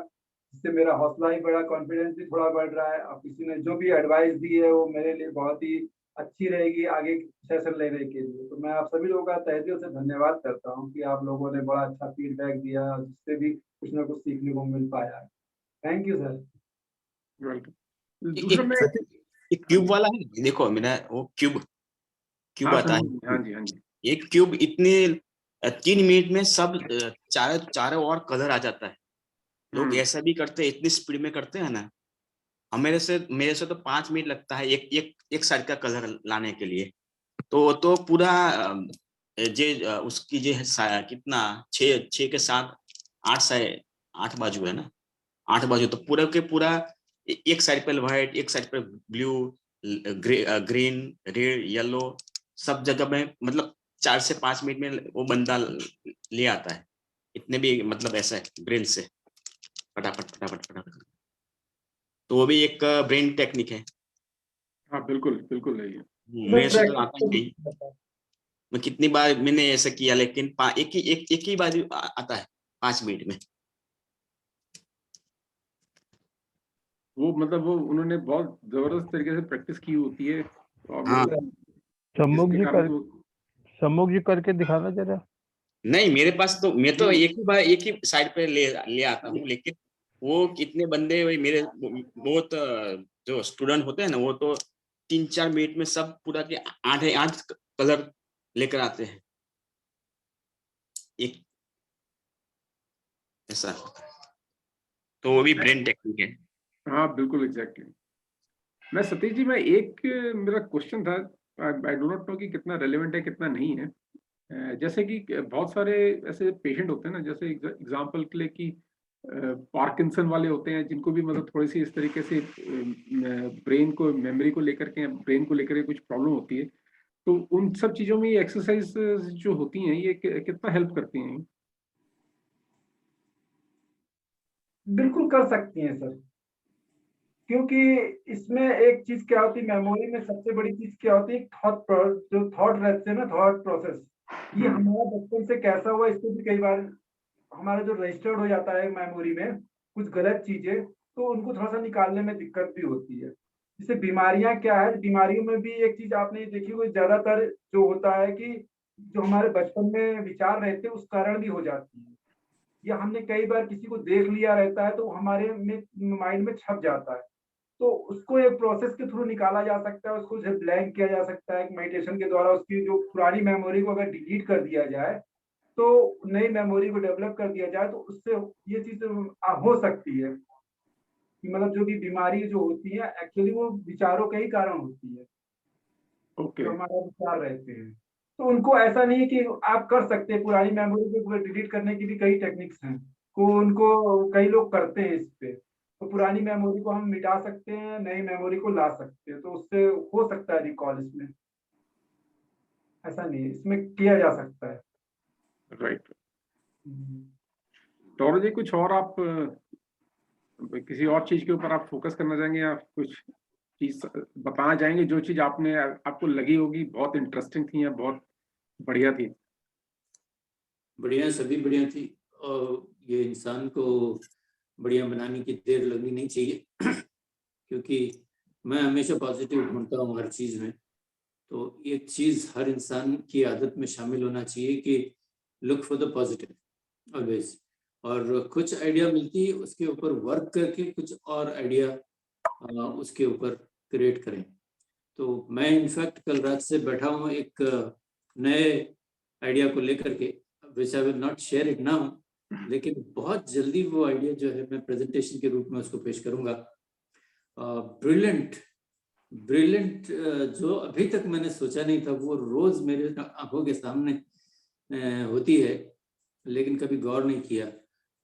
जिससे मेरा हौसला ही बढ़ा, कॉन्फिडेंस भी थोड़ा बढ़ रहा है। और किसी ने जो भी एडवाइस दी है, वो मेरे लिए बहुत ही अच्छी रहेगी आगे सेशन लेने के लिए। तो मैं आप सभी लोगों का तहे दिल से धन्यवाद करता हूँ कि आप लोगों ने बड़ा अच्छा फीडबैक दिया, जिससे भी कुछ ना कुछ सीखने को मिल पाया है। Thank you sir. वेलकम। दूसरा मैं एक क्यूब वाला है, देखो मेरा वो क्यूब हाँ, आता है। हाँ जी, हाँ जी। एक क्यूब इतने 3 मिनट में सब चारों ओर कलर आ जाता है। लोग ऐसा भी करते हैं, इतनी स्पीड में करते हैं ना। मेरे से तो 5 मिनट लगता है एक साइड का कलर लाने के लिए। तो पूरा उसकी जो है कितना 6 के साथ 8 से 8 बाजू है ना, 8 बाजू, तो पूरा के पूरा एक साइड पे व्हाइट, एक साइड पे ब्लू, ग्रीन, रेड, येलो, सब जगह में, मतलब 4 से 5 मिनट में वो बंदा ले आता है। इतने भी मतलब ऐसा है ब्रेन से फटाफट। तो वो भी एक ब्रेन टेक्निक है। हाँ, बिल्कुल, बिल्कुल है ये। मेरे से तो आता ही नहीं। मैं कितनी बार मैंने ऐसा किया, लेकिन एक ही बार आता है 5 मिनट में। वो मतलब वो उन्होंने बहुत ज़बरदस्त तरीके से प्रैक्टिस की होती है और हाँ। मतलब सम्मुख जिसके कारण वो जी करके दिखाना जरा। नहीं, मेरे पास तो मैं तो एक ही साइड पे ले आता हूँ, लेकिन वो कितने बंदे मेरे बहुत जो स्टूडेंट होते हैं ना, वो तो 3-4 मिनट में सब पूरा के 8 कलर लेकर आते हैं एक ऐसा। तो वो भी ब्रेन टेक्निक है। हाँ, बिल्कुल एग्ज़ैक्टली। मैं सतीश जी, मैं एक मेरा क्वेश्चन था, आई डू नॉट नो कि कितना रेलेवेंट है, कितना नहीं है। जैसे कि बहुत सारे ऐसे पेशेंट होते हैं ना, जैसे एग्जांपल के लिए कि पार्किंसन वाले होते हैं, जिनको भी मतलब थोड़ी-सी इस तरीके से ब्रेन को, मेमोरी को लेकर के, ब्रेन को लेकर के कुछ प्रॉब्लम होती है। तो उन सब चीज़ों में ये एक्सरसाइज़ जो होती हैं, ये कितना हेल्प करती हैं? बिल्कुल कर सकती हैं सर। क्योंकि इसमें एक चीज़ क्या होती है, मेमोरी में सबसे बड़ी चीज़ क्या होती है, जो थॉट रहते हैं ना, थॉट प्रोसेस, ये हमारा बचपन से कैसा हुआ, इसको भी कई बार हमारा जो रजिस्टर्ड हो जाता है मेमोरी में कुछ गलत चीज़ें, तो उनको थोड़ा-सा निकालने में दिक्कत भी होती है। जैसे बीमारियाँ क्या है, बीमारियों में भी एक चीज़ आपने देखी होगी, ज़्यादातर जो होता है कि जो हमारे बचपन में विचार रहते हैं, उस कारण भी हो जाती है। या हमने कई बार किसी को देख लिया रहता है, तो हमारे में माइंड में छप जाता है। तो उसको एक प्रोसेस के थ्रू निकाला जा सकता है, उसको ब्लैंक किया जा सकता है मेडिटेशन के द्वारा। उसकी जो पुरानी मेमोरी को अगर डिलीट कर दिया जाए तो नई मेमोरी को डेवलप कर दिया जाए, तो उससे ये चीज हो सकती है कि मतलब जो भी बीमारी जो होती है एक्चुअली वो विचारों के ही कारण होती है। ओके जो हमारा विचार रहते हैं, तो उनको ऐसा नहीं है कि आप कर सकते हैं। पुरानी मेमोरी को डिलीट करने की भी कई टेक्निक्स हैं, को उनको कई लोग करते हैं इस पे। तो पुरानी मेमोरी को हम मिटा सकते हैं, नई मेमोरी को ला सकते हैं, तो उससे हो सकता है रिकॉल। इसमें ऐसा नहीं है, इसमें किया जा सकता है। राइट। टोरो जी, कुछ और आप किसी और चीज के ऊपर आप फोकस करना चाहेंगे या कुछ चीज बताना चाहेंगे जो चीज आपने आपको लगी होगी बहुत इंटरेस्टिंग थी या बहुत बढ़िया थी? बढ़िया, सभी बढ़िया थी। और ये इंसान को बढ़िया बनाने की देर लगनी नहीं चाहिए क्योंकि मैं हमेशा पॉजिटिव ढूंढता हूँ हर चीज में। तो एक चीज हर इंसान की आदत में शामिल होना चाहिए कि look for the positive always. और कुछ आइडिया मिलती है उसके ऊपर वर्क करके कुछ और आइडिया उसके ऊपर क्रिएट करें। तो मैं इनफैक्ट कल रात से बैठा हूँ एक नए आइडिया को लेकर के, which I will not share it now, लेकिन बहुत जल्दी वो आइडिया जो है मैं प्रेजेंटेशन के रूप में उसको पेश करूंगा। ब्रिलियंट ब्रिलियंट जो अभी तक मैंने सोचा नहीं था वो रोज मेरे आंखों के सामने होती है, लेकिन कभी गौर नहीं किया।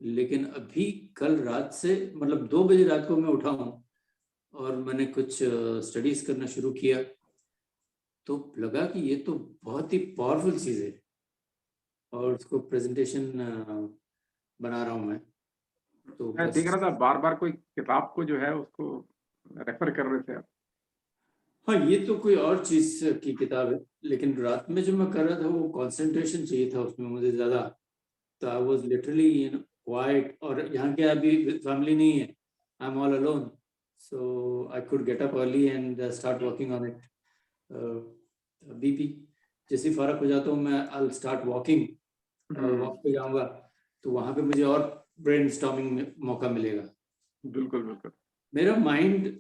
लेकिन अभी कल रात से मतलब 2 बजे रात को मैं उठा हूँ और मैंने कुछ स्टडीज करना शुरू किया, तो लगा कि ये तो बहुत ही पावरफुल चीज है और उसको प्रेजेंटेशन बना रहा हूँ मैं। तो मैं देख रहा था बार बार कोई किताब को जो है उसको रेफर कर रहे थे आप। हाँ, ये तो कोई और चीज की किताब है, लेकिन रात में जो मैं कर रहा था वो कंसंट्रेशन चाहिए था उसमें मुझे ज्यादा। तो I was literally you know quite, और यहाँ के अभी फैमिली नहीं है, I am all alone, so I could get up early and start working on it. अभी भी जैसे फर्क हो जाता हूँ मैं आई स्टार्ट वॉकिंग, वॉक पे जाऊंगा तो वहां पे मुझे और ब्रेनस्टॉर्मिंग में मौका मिलेगा। बिल्कुल बिल्कुल। मेरा माइंड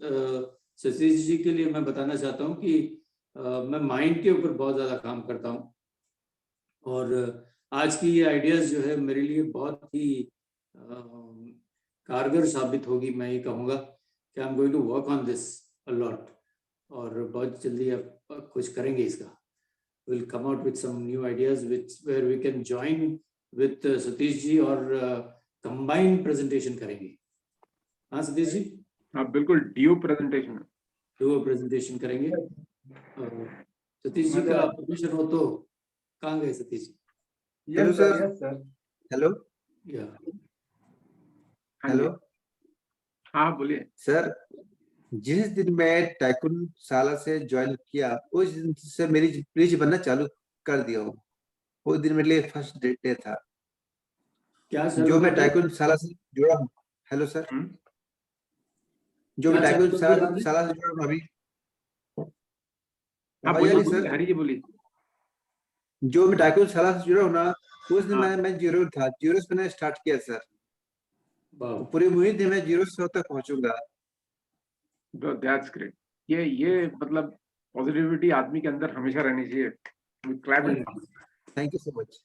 सतीश जी के लिए मैं बताना चाहता हूँ कि मैं माइंड के ऊपर बहुत ज्यादा काम करता हूँ, और आज की ये आइडियाज जो है मेरे लिए बहुत ही कारगर साबित होगी। मैं ये कहूँगा कि I am going to work on this a lot, और बहुत जल्दी आप कुछ करेंगे इसका। Will come out with some new ideas which where we can join with Satish ji और कंबाइन प्रेजेंटेशन करेंगे। हाँ सतीश जी, हाँ बिल्कुल, डीओ प्रेजेंटेशन करेंगे। सतीश जी का परमिशन हो तो कहाँ गए Satish ji? Hello sir. Hello hello हाँ बोलिए सर। जिस दिन मैं टाइकुन शाला से ज्वाइन किया उस दिन से मेरी ब्रिज बनना चालू कर दिया हूँ। वो दिन मेरे लिए फर्स्ट डे था क्या जो मैं टाइकुन शाला से जुड़ा हूँ। हेलो सर, जो मैं टाइकुन शाला से जुड़ा हूँ अभी। हरी जी बोलिए। जो मैं टाइकुन शाला से जुड़ा हूँ ना, उस दिन मैं जीरो था, जीरो से मैंने स्टार्ट किया सर। तो पूरी उम्मीद है मैं 0 से 100 तक पहुंचूंगा। That's great. ये मतलब पॉजिटिविटी आदमी के अंदर हमेशा रहनी चाहिए। Thank you so much.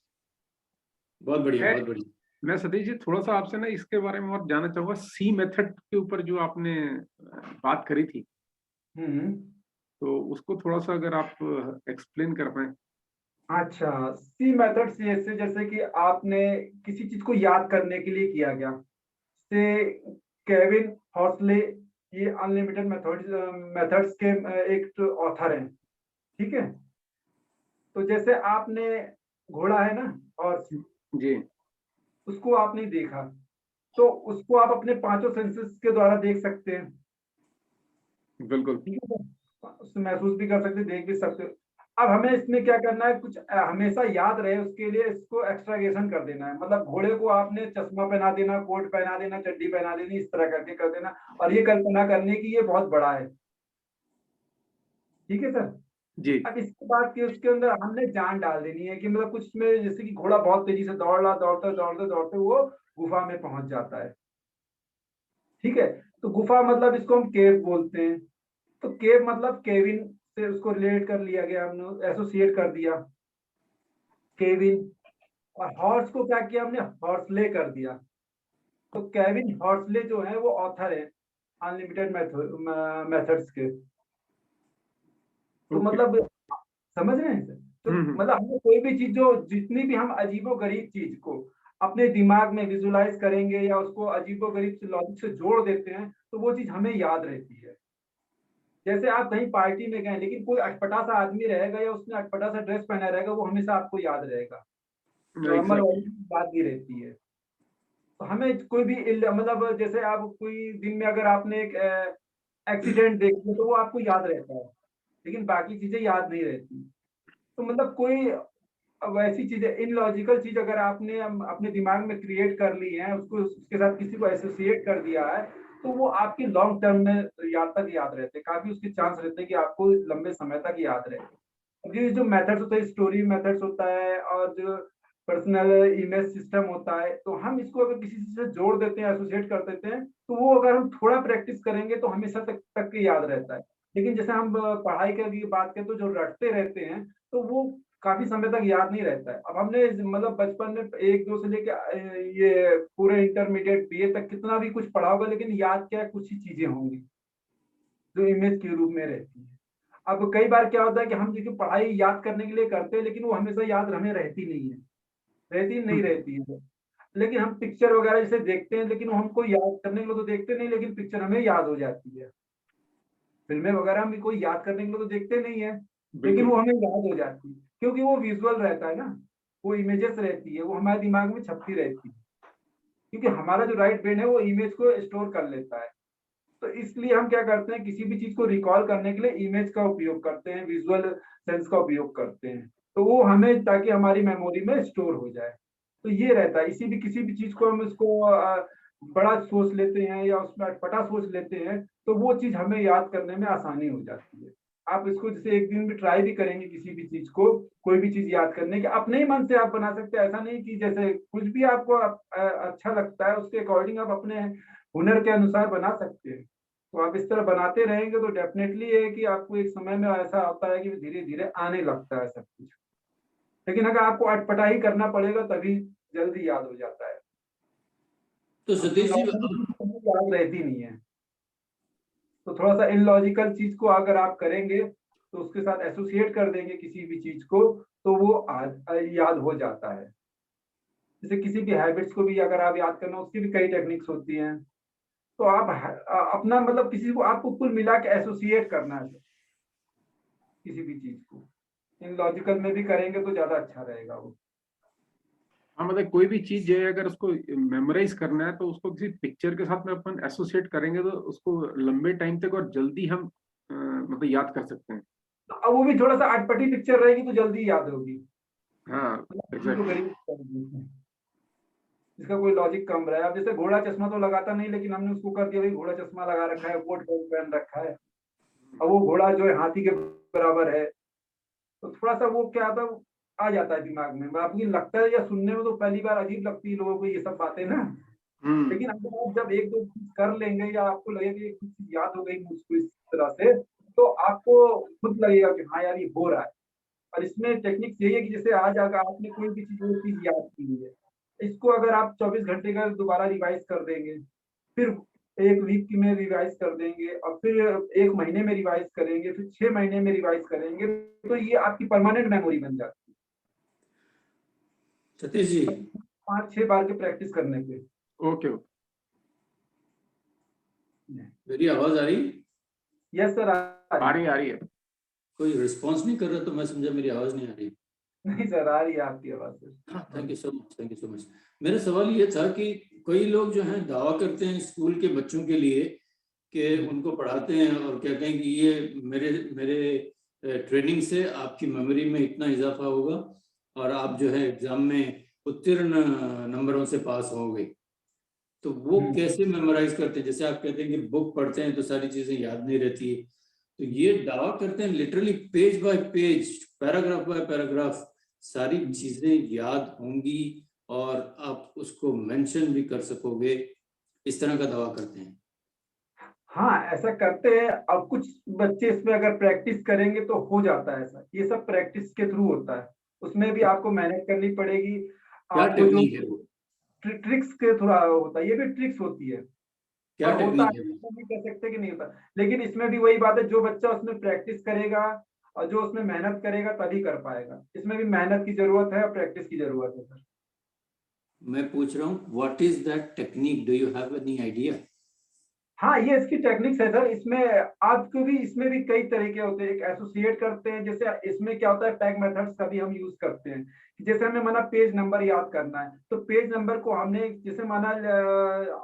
बहुत बढ़िया, बहुत बढ़िया। मैं सतीश जी थोड़ा सा आपसे ना इसके बारे में और जानना चाहूंगा, सी मेथड के ऊपर जो आपने बात करी थी, तो उसको थोड़ा सा अगर आप एक्सप्लेन कर पाए। अच्छा, सी मेथड से जैसे कि आपने किसी चीज को याद करने के लिए किया गया, से केविन हॉर्सले ये अनलिमिटेड मेथड्स के एक ऑथर हैं, ठीक है। तो जैसे आपने घोड़ा है ना हॉर्स जी, उसको आपने देखा, तो उसको आप अपने 5 सेंसेस के द्वारा देख सकते हैं, बिल्कुल ठीक है। उससे महसूस भी कर सकते, देख भी सकते। अब हमें इसमें क्या करना है, कुछ हमेशा याद रहे उसके लिए इसको एक्सट्रागेशन कर देना है। मतलब घोड़े को आपने चश्मा पहना देना, कोट पहना देना, चड्डी पहना देनी, इस तरह करके कर देना, और ये कल्पना करने की ये बहुत बड़ा है, ठीक है सर जी। अब इसके बाद कि उसके अंदर हमने जान डाल देनी है कि मतलब कुछ में, जैसे कि घोड़ा बहुत तेजी से दौड़ रहा, दौड़ते दौड़ते दौड़ते वो गुफा में पहुंच जाता है, ठीक है। तो गुफा मतलब इसको हम केव बोलते हैं। तो केव मतलब केविन से उसको रिलेट कर लिया गया, हमने एसोसिएट कर दिया केविन। और हॉर्स को क्या किया हमने, हॉर्सले कर दिया। तो केविन हॉर्सले जो है वो ऑथर है अनलिमिटेड मेथड्स के। तो Okay. मतलब समझ रहे हैं सर? तो मतलब हमें कोई भी चीज जो, जितनी भी हम अजीबोगरीब चीज को अपने दिमाग में विजुलाइज करेंगे या उसको अजीबोगरीब से लॉजिक से जोड़ देते हैं तो वो चीज हमें याद रहती है। जैसे आप कहीं पार्टी में गए लेकिन कोई अटपटा सा आदमी रहेगा या उसने अटपटा सा ड्रेस पहना रहेगा, वो हमेशा आपको याद रहेगा, नॉर्मल वाली बात भी रहती है। तो हमें कोई भी मतलब जैसे आप कोई दिन में अगर आपने एक एक्सीडेंट देख लिया तो वो आपको याद रहता है, लेकिन बाकी चीजें याद नहीं रहती। तो मतलब कोई वैसी चीजें, इनलॉजिकल चीज अगर आपने अपने दिमाग में क्रिएट कर ली है, उसको उसके साथ किसी को एसोसिएट कर दिया है, तो वो आपके लॉन्ग टर्म में याद रहते हैं। काफी उसके चांस रहते हैं कि आपको लंबे समय तक याद रहे। ये जो मेथड्स होता है, स्टोरी मेथड्स होता है और जो पर्सनल इमेज सिस्टम होता है, तो हम इसको अगर किसी चीज से जोड़ देते हैं, एसोसिएट कर देते हैं, तो वो अगर हम थोड़ा प्रैक्टिस करेंगे तो हमेशा तक याद रहता है। लेकिन जैसे हम पढ़ाई की बात करें तो जो रटते रहते हैं तो वो काफी समय तक याद नहीं रहता है। अब हमने मतलब बचपन में 1-2 से लेके ये पूरे इंटरमीडिएट बीए तक कितना भी कुछ पढ़ा होगा, लेकिन याद क्या है, कुछ ही चीजें होंगी जो इमेज के रूप में रहती है। अब कई बार क्या होता है कि हम देखिए पढ़ाई याद करने के लिए करते हैं, लेकिन वो हमेशा याद हमें रहती नहीं है, रहती है। लेकिन हम पिक्चर वगैरह जैसे देखते हैं, लेकिन वो हमको याद करने के लिए तो देखते नहीं, लेकिन पिक्चर हमें याद हो जाती है। फिल्में वगैरह हम भी कोई याद करने के लिए तो देखते नहीं है, लेकिन वो हमें याद हो जाती है, क्योंकि वो विजुअल रहता है ना, वो इमेजेस रहती है, वो हमारे दिमाग में छपती रहती है, क्योंकि हमारा जो राइट ब्रेन है वो इमेज को स्टोर कर लेता है। तो इसलिए हम क्या करते हैं, किसी भी चीज को रिकॉल करने के लिए इमेज का उपयोग करते हैं, विजुअल सेंस का उपयोग करते हैं, तो वो हमें, ताकि हमारी मेमोरी में स्टोर हो जाए। तो ये रहता है, किसी भी चीज को हम इसको बड़ा सोच लेते हैं या उसमें अटपटा सोच लेते हैं, तो वो चीज हमें याद करने में आसानी हो जाती है। आप इसको जैसे एक दिन में ट्राई भी करेंगे किसी भी चीज को, कोई भी चीज याद करने की, अपने ही मन से आप बना सकते हैं। ऐसा नहीं कि जैसे कुछ भी आपको अच्छा लगता है उसके अकॉर्डिंग आप अपने हुनर के अनुसार बना सकते हैं। तो आप इस तरह बनाते रहेंगे तो डेफिनेटली है कि आपको एक समय में ऐसा होता है कि धीरे धीरे आने लगता है सब कुछ। लेकिन अगर आपको अटपटा ही करना पड़ेगा तभी जल्दी याद हो जाता है। तो सतीश जी याद रहती नहीं है, तो थोड़ा सा इलॉजिकल चीज को अगर आप करेंगे तो उसके साथ एसोसिएट कर देंगे किसी भी चीज को, तो वो याद हो जाता है। जैसे किसी भी हैबिट्स को भी अगर आप याद करना, उसकी भी कई टेक्निक्स होती हैं। तो आप अपना मतलब किसी को आपको कुल मिला के एसोसिएट करना है किसी भी चीज को, इन लॉजिकल में भी करेंगे तो ज्यादा अच्छा रहेगा वो। हाँ, मतलब कोई भी चीज है अगर उसको मेमोराइज करना है तो उसको किसी पिक्चर के साथ में अपन एसोसिएट करेंगे तो उसको लंबे टाइम तक और जल्दी हम मतलब याद कर सकते हैं। तो अब वो भी थोड़ा सा अटपटी पिक्चर रहेगी तो जल्दी याद होगी। हाँ, एग्जैक्टली। इसका कोई लॉजिक कम रहा है। अब जैसे घोड़ा चश्मा तो लगाता नहीं, लेकिन हमने उसको कर दिया भाई घोड़ा चश्मा लगा रखा है, कोट पहन रखा है, अब वो घोड़ा जो है हाथी के बराबर है, तो थोड़ा सा वो क्या था, आ जाता है दिमाग में। आपको लगता है या सुनने में तो पहली बार अजीब लगती है लोगों को ये सब बातें ना, लेकिन अगर आप जब 1-2 चीज कर लेंगे या आपको लगेगा कि चीज याद हो गई मुझको इस तरह से, तो आपको खुद लगेगा कि हाँ यार ये हो रहा है। और इसमें टेक्निक यही है कि जैसे आज अगर आपने कोई भी चीज याद की है, इसको अगर आप 24 घंटे का दोबारा रिवाइज कर देंगे, फिर 1 वीक में रिवाइज कर देंगे, और फिर 1 महीने में रिवाइज करेंगे, फिर 6 महीने में रिवाइज करेंगे, तो ये आपकी परमानेंट मेमोरी बन जाती है। सतीश जी 5-6 बार के प्रैक्टिस करने पे। ओके, मेरी आवाज आ रही? यस सर, आ रही है। कोई रिस्पॉन्स नहीं कर रहा तो मैं समझा मेरी आवाज नहीं आ रही। नहीं सर, आ रही है आपकी आवाज। Thank you so much, thank you so much. मेरा सवाल ये था कि कई लोग जो हैं दावा करते हैं स्कूल के बच्चों के लिए कि उनको पढ़ाते हैं और कहते हैं कि ये मेरे ट्रेनिंग से आपकी मेमोरी में इतना इजाफा होगा और आप जो है एग्जाम में उत्तीर्ण नंबरों से पास होंगे। तो वो कैसे मेमोराइज करते हैं? जैसे आप कहते हैं कि बुक पढ़ते हैं तो सारी चीजें याद नहीं रहती, तो ये दावा करते हैं literally page by page, paragraph by paragraph सारी चीजें याद होंगी और आप उसको मेंशन भी कर सकोगे, इस तरह का दावा करते हैं। हाँ ऐसा करते हैं। अब कुछ बच्चे इसमें अगर प्रैक्टिस करेंगे तो हो जाता है ऐसा, ये सब प्रैक्टिस के थ्रू होता है। उसमें भी आपको मेहनत करनी पड़ेगी। क्या आपको जो टेक्निक है वो? ट्रिक्स के थ्रू होता है, ये भी ट्रिक्स होती है क्या और होता टेक्निक है, है वो? इसमें भी कह सकते कि नहीं होता। लेकिन इसमें भी वही बात है, जो बच्चा उसमें प्रैक्टिस करेगा और जो उसमें मेहनत करेगा तभी कर पाएगा। इसमें भी मेहनत की जरूरत है और प्रैक्टिस की जरूरत है सर। मैं पूछ रहा हूँ what is that technique, do you have any idea? हाँ ये इसकी टेक्निक्स है सर। इसमें आपको भी, इसमें भी कई तरीके होते हैं। एक एसोसिएट करते हैं, जैसे इसमें क्या होता है, टैग मेथड्स का भी हम यूज करते हैं। जैसे हमें माना पेज नंबर याद करना है, तो पेज नंबर को हमने जैसे माना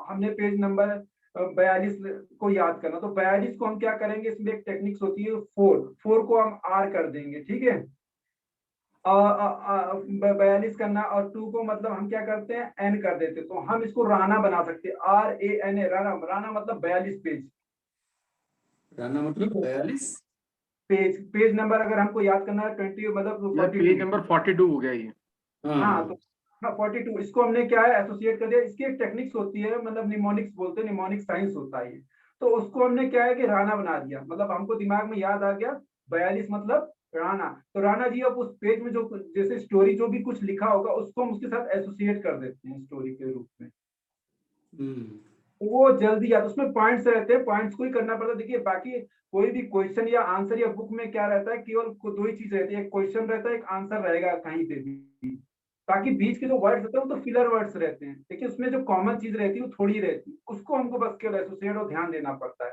हमने पेज नंबर 42 को याद करना, तो 42 को हम क्या करेंगे, इसमें एक टेक्निक्स होती है, फोर को हम आर कर देंगे, ठीक है। 42 करना, और 2 को मतलब हम क्या करते हैं, एन कर देते हैं। तो हम इसको राना बना सकते हैं, RANA, राना। राना मतलब 42 पेज। राना मतलब 42? पेज नंबर अगर हमको याद करना है 20 मतलब ये पेज 42। नंबर 42 हो गया ये। हाँ तो हाँ 42, इसको हमने क्या है, एसोसिएट कर दिया। इसकी एक टेक्निक्स होती है, मतलब निमोनिक्स बोलते हैं, निमोनिक साइंस होता है ये। तो उसको हमने क्या है कि राना बना दिया, मतलब हमको दिमाग में याद आ गया 42 मतलब राना। तो राणा जी अब उस पेज में जो जैसे स्टोरी जो भी कुछ लिखा होगा उसको हम उसके साथ एसोसिएट कर देते हैं स्टोरी के रूप में। तो वो जल्दी याद, उसमें पॉइंट्स रहते हैं, पॉइंट्स को ही करना पड़ता है। देखिए बाकी कोई भी क्वेश्चन या आंसर या बुक में क्या रहता है, केवल दो ही चीज रहती है, एक क्वेश्चन रहता है, एक आंसर रहेगा कहीं पे भी। बाकी बीच के जो वर्ड्स होते हैं वो तो फिलर वर्ड्स रहते हैं, लेकिन उसमें जो कॉमन चीज रहती है वो थोड़ी रहती है, उसको हमको बस केवल एसोसिएट और ध्यान देना पड़ता है।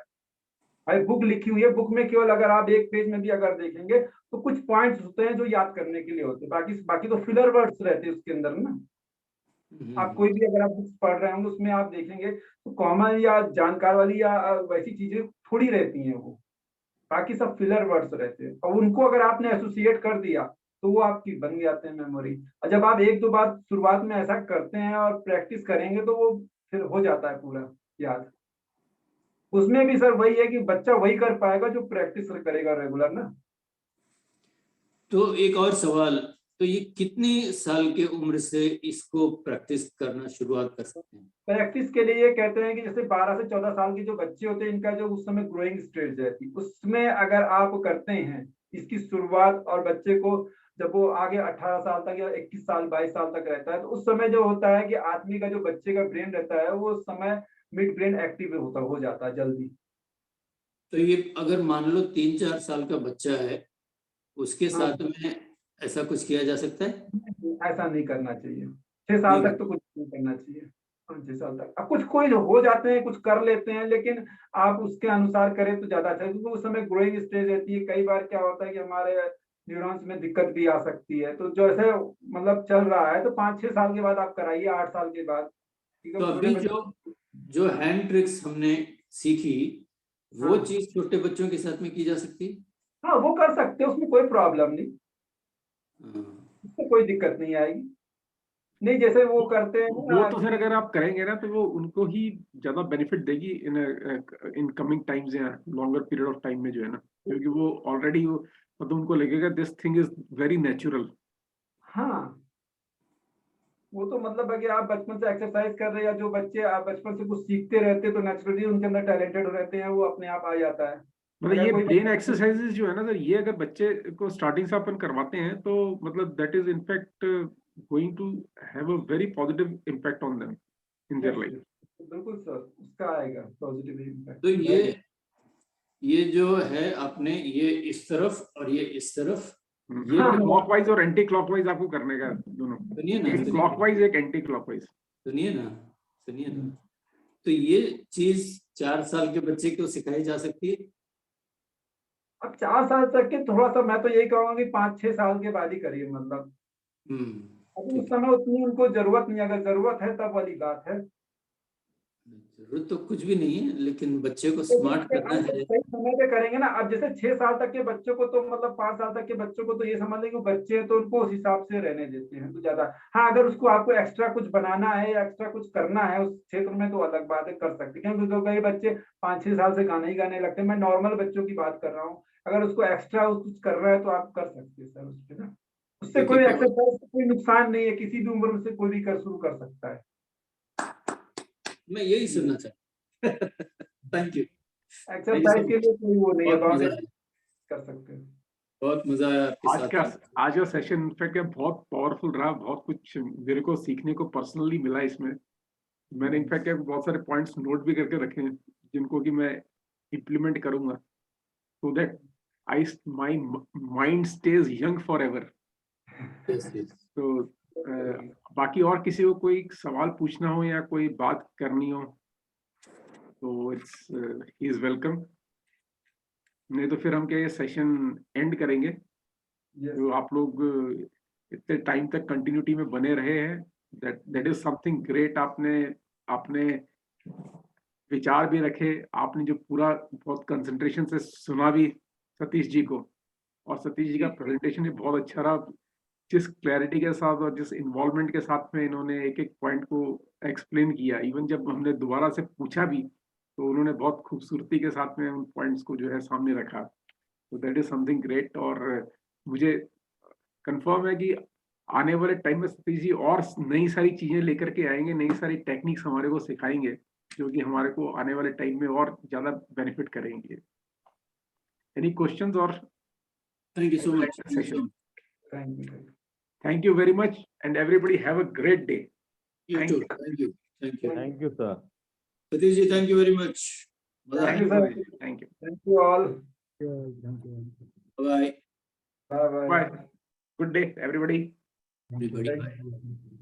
भाई बुक लिखी हुई है, बुक में केवल अगर आप एक पेज में भी अगर देखेंगे तो कुछ पॉइंट्स होते हैं जो याद करने के लिए होते हैं, बाकी बाकी तो फिलर वर्ड्स रहते हैं उसके अंदर ना। आप कोई भी अगर आप बुक्स पढ़ रहे होंगे उसमें आप देखेंगे तो कॉमन या जानकार वाली या वैसी चीजें थोड़ी रहती हैं वो, बाकी सब फिलर वर्ड्स रहते हैं। और उनको अगर आपने एसोसिएट कर दिया तो वो आपकी बन जाते हैं मेमोरी। और जब आप एक दो बार शुरुआत में ऐसा करते हैं और प्रैक्टिस करेंगे तो वो फिर हो जाता है पूरा याद। उसमें भी सर वही है कि बच्चा वही कर पाएगा जो प्रैक्टिस करेगा रेगुलर ना। तो एक और सवाल, तो ये कितने साल के उम्र से इसको प्रैक्टिस करना शुरुआत कर सकते हैं? प्रैक्टिस के लिए कहते हैं कि जैसे 12 से 14 साल के जो बच्चे होते हैं, इनका जो उस समय ग्रोइंग स्टेज रहती है, उसमें अगर आप करते हैं इसकी शुरुआत, और बच्चे को जब वो आगे 18 साल तक या 21 साल 22 साल तक रहता है, तो उस समय जो होता है कि आदमी का जो बच्चे का ब्रेन रहता है वो उस समय मिड ब्रेन एक्टिव हो जाता है जल्दी। तो ये अगर मान लो 3-4 साल का बच्चा है, उसके हाँ। साथ में ऐसा कुछ किया जा सकता है? ऐसा नहीं करना चाहिए, 6 साल नहीं तक तो कुछ नहीं करना चाहिए। 6 साल तक अब कुछ कोई हो जाते हैं, कुछ कर लेते हैं, लेकिन आप उसके अनुसार करें तो ज्यादा अच्छा है, क्योंकि उस समय ग्रोइंग स्टेज रहती है। कई बार क्या होता है कि हमारे न्यूरॉन्स में दिक्कत भी आ सकती है, तो जैसे मतलब चल रहा है तो 5-6 साल के बाद आप कराइए, 8 साल के बाद। तो अभी जो जो हैंड ट्रिक्स हमने सीखी वो हाँ। चीज छोटे बच्चों के साथ में की जा सकती है? हाँ वो कर सकते हैं, उसमें कोई प्रॉब्लम नहीं, उसमें कोई दिक्कत नहीं आएगी। नहीं जैसे वो करते हैं वो ना तो फिर अगर आप करेंगे ना तो वो उनको ही ज्यादा बेनिफिट देगी इन कमिंग टाइम्स या लॉन्गर पीरियड ऑफ टाइम में जो है ना, क्योंकि वो ऑलरेडी मतलब उनको लगेगा this thing is very natural. हाँ वो तो मतलब है कि आप बचपन से एक्सरसाइज कर रहे हैं, या जो बच्चे आप बचपन से कुछ सीखते रहते हैं तो नेचुरली उनके अंदर टैलेंटेड रहते हैं, वो अपने आप आ जाता है। मतलब अगर ये कोई ब्रेन एक्सरसाइजेज जो है ना सर, ये अगर बच्चे को स्टार्टिंग से अपन करवाते हैं तो मतलब that is in fact going to have a very positive impact on them in their life. बिल्कुल सर, उसका आएगा पॉजिटिव इम्पैक्ट। तो ये जो है आपने ये इस तरफ और ये इस तरफ, ये क्लॉकवाइज और एंटी क्लॉकवाइज आपको करने का दोनों, सुनिए ना, एक क्लॉकवाइज एक एंटी क्लॉकवाइज। सुनिए ना, सुनिए ना, तो ये चीज 4 साल के बच्चे को सिखाई जा सकती है? अब 4 साल तक के थोड़ा सा मैं तो यही कहूंगा कि 5-6 साल के बाद ही करिए, मतलब अभी उस समय उतनी उनको जरूरत नहीं, अगर जरूरत है तब वाली बात है। जरूरत तो कुछ भी नहीं है, लेकिन बच्चे को स्मार्ट करना है। सही समय पे करेंगे ना। अब जैसे 6 साल तक के बच्चों को तो मतलब 5 साल तक के बच्चों को तो ये समझ लेंगे बच्चे हैं तो उनको उस हिसाब से रहने देते हैं तो ज्यादा। हाँ अगर उसको आपको एक्स्ट्रा कुछ बनाना है या एक्स्ट्रा कुछ करना है उस क्षेत्र में तो अलग बात है, कर सकते हैं, क्योंकि कई बच्चे 5-6 साल से गाने ही गाने लगते हैं। मैं नॉर्मल बच्चों की बात कर रहा हूँ, अगर उसको एक्स्ट्रा कुछ कर रहा है तो आप कर सकते हैं सर उस पर ना। उससे कोई एक्सरसाइज कोई नुकसान नहीं है, किसी भी उम्र से कोई भी कर शुरू कर सकता है। मैं यही सुनना चाहता। Thank you. एक्सरसाइज के लिए कोई वो नहीं है, बहुत मजा बाउंड्री आया, कर सकते हैं। बहुत मजा आया आपके आज साथ। आज का सेशन इनफैक्ट बहुत पावरफुल रहा, बहुत कुछ मेरे को सीखने को पर्सनली मिला इसमें। मैंने इनफैक्ट बहुत सारे पॉइंट्स नोट भी करके रखे हैं जिनको कि मैं इम्प्लीमेंट करूंगा, so that I my mind stage young for ever. Yes, yes. तो बाकी और किसी को कोई सवाल पूछना हो या कोई बात करनी हो तो इट्स ही इज वेलकम, नहीं तो फिर हम क्या ये सेशन एंड करेंगे। Yes. जो आप लोग इतने टाइम तक कंटिन्यूटी में बने रहे हैं, दैट इज समथिंग ग्रेट। आपने विचार भी रखे, आपने जो पूरा बहुत कंसंट्रेशन से सुना भी सतीश जी को, और सतीश जी का प्रेजेंटेशन भी बहुत अच्छा रहा, जिस क्लैरिटी के साथ और जिस इन्वॉल्वमेंट के साथ में इन्होंने एक एक पॉइंट को एक्सप्लेन किया। इवन जब हमने दोबारा से पूछा भी तो उन्होंने बहुत खूबसूरती के साथ में उन पॉइंट्स को जो है सामने रखा। तो दैट इज समथिंग ग्रेट। और मुझे कंफर्म है कि आने वाले टाइम में सतीश जी और नई सारी चीजें लेकर के आएंगे, नई सारी टेक्निक्स हमारे को सिखाएंगे जो कि हमारे को आने वाले टाइम में और ज्यादा बेनिफिट करेंगे। Any questions? और Thank you so much. Session. Thank you. Thank you very much, and everybody have a great day. You Thank too. you. Thank you. Thank you. Thank you, sir. Satish ji, thank you very much. मजा Thank आया। you, sir. Thank you. Thank you all. Thank you. Bye. Bye bye. Bye. Good day, everybody. Thank you. Everybody. Bye.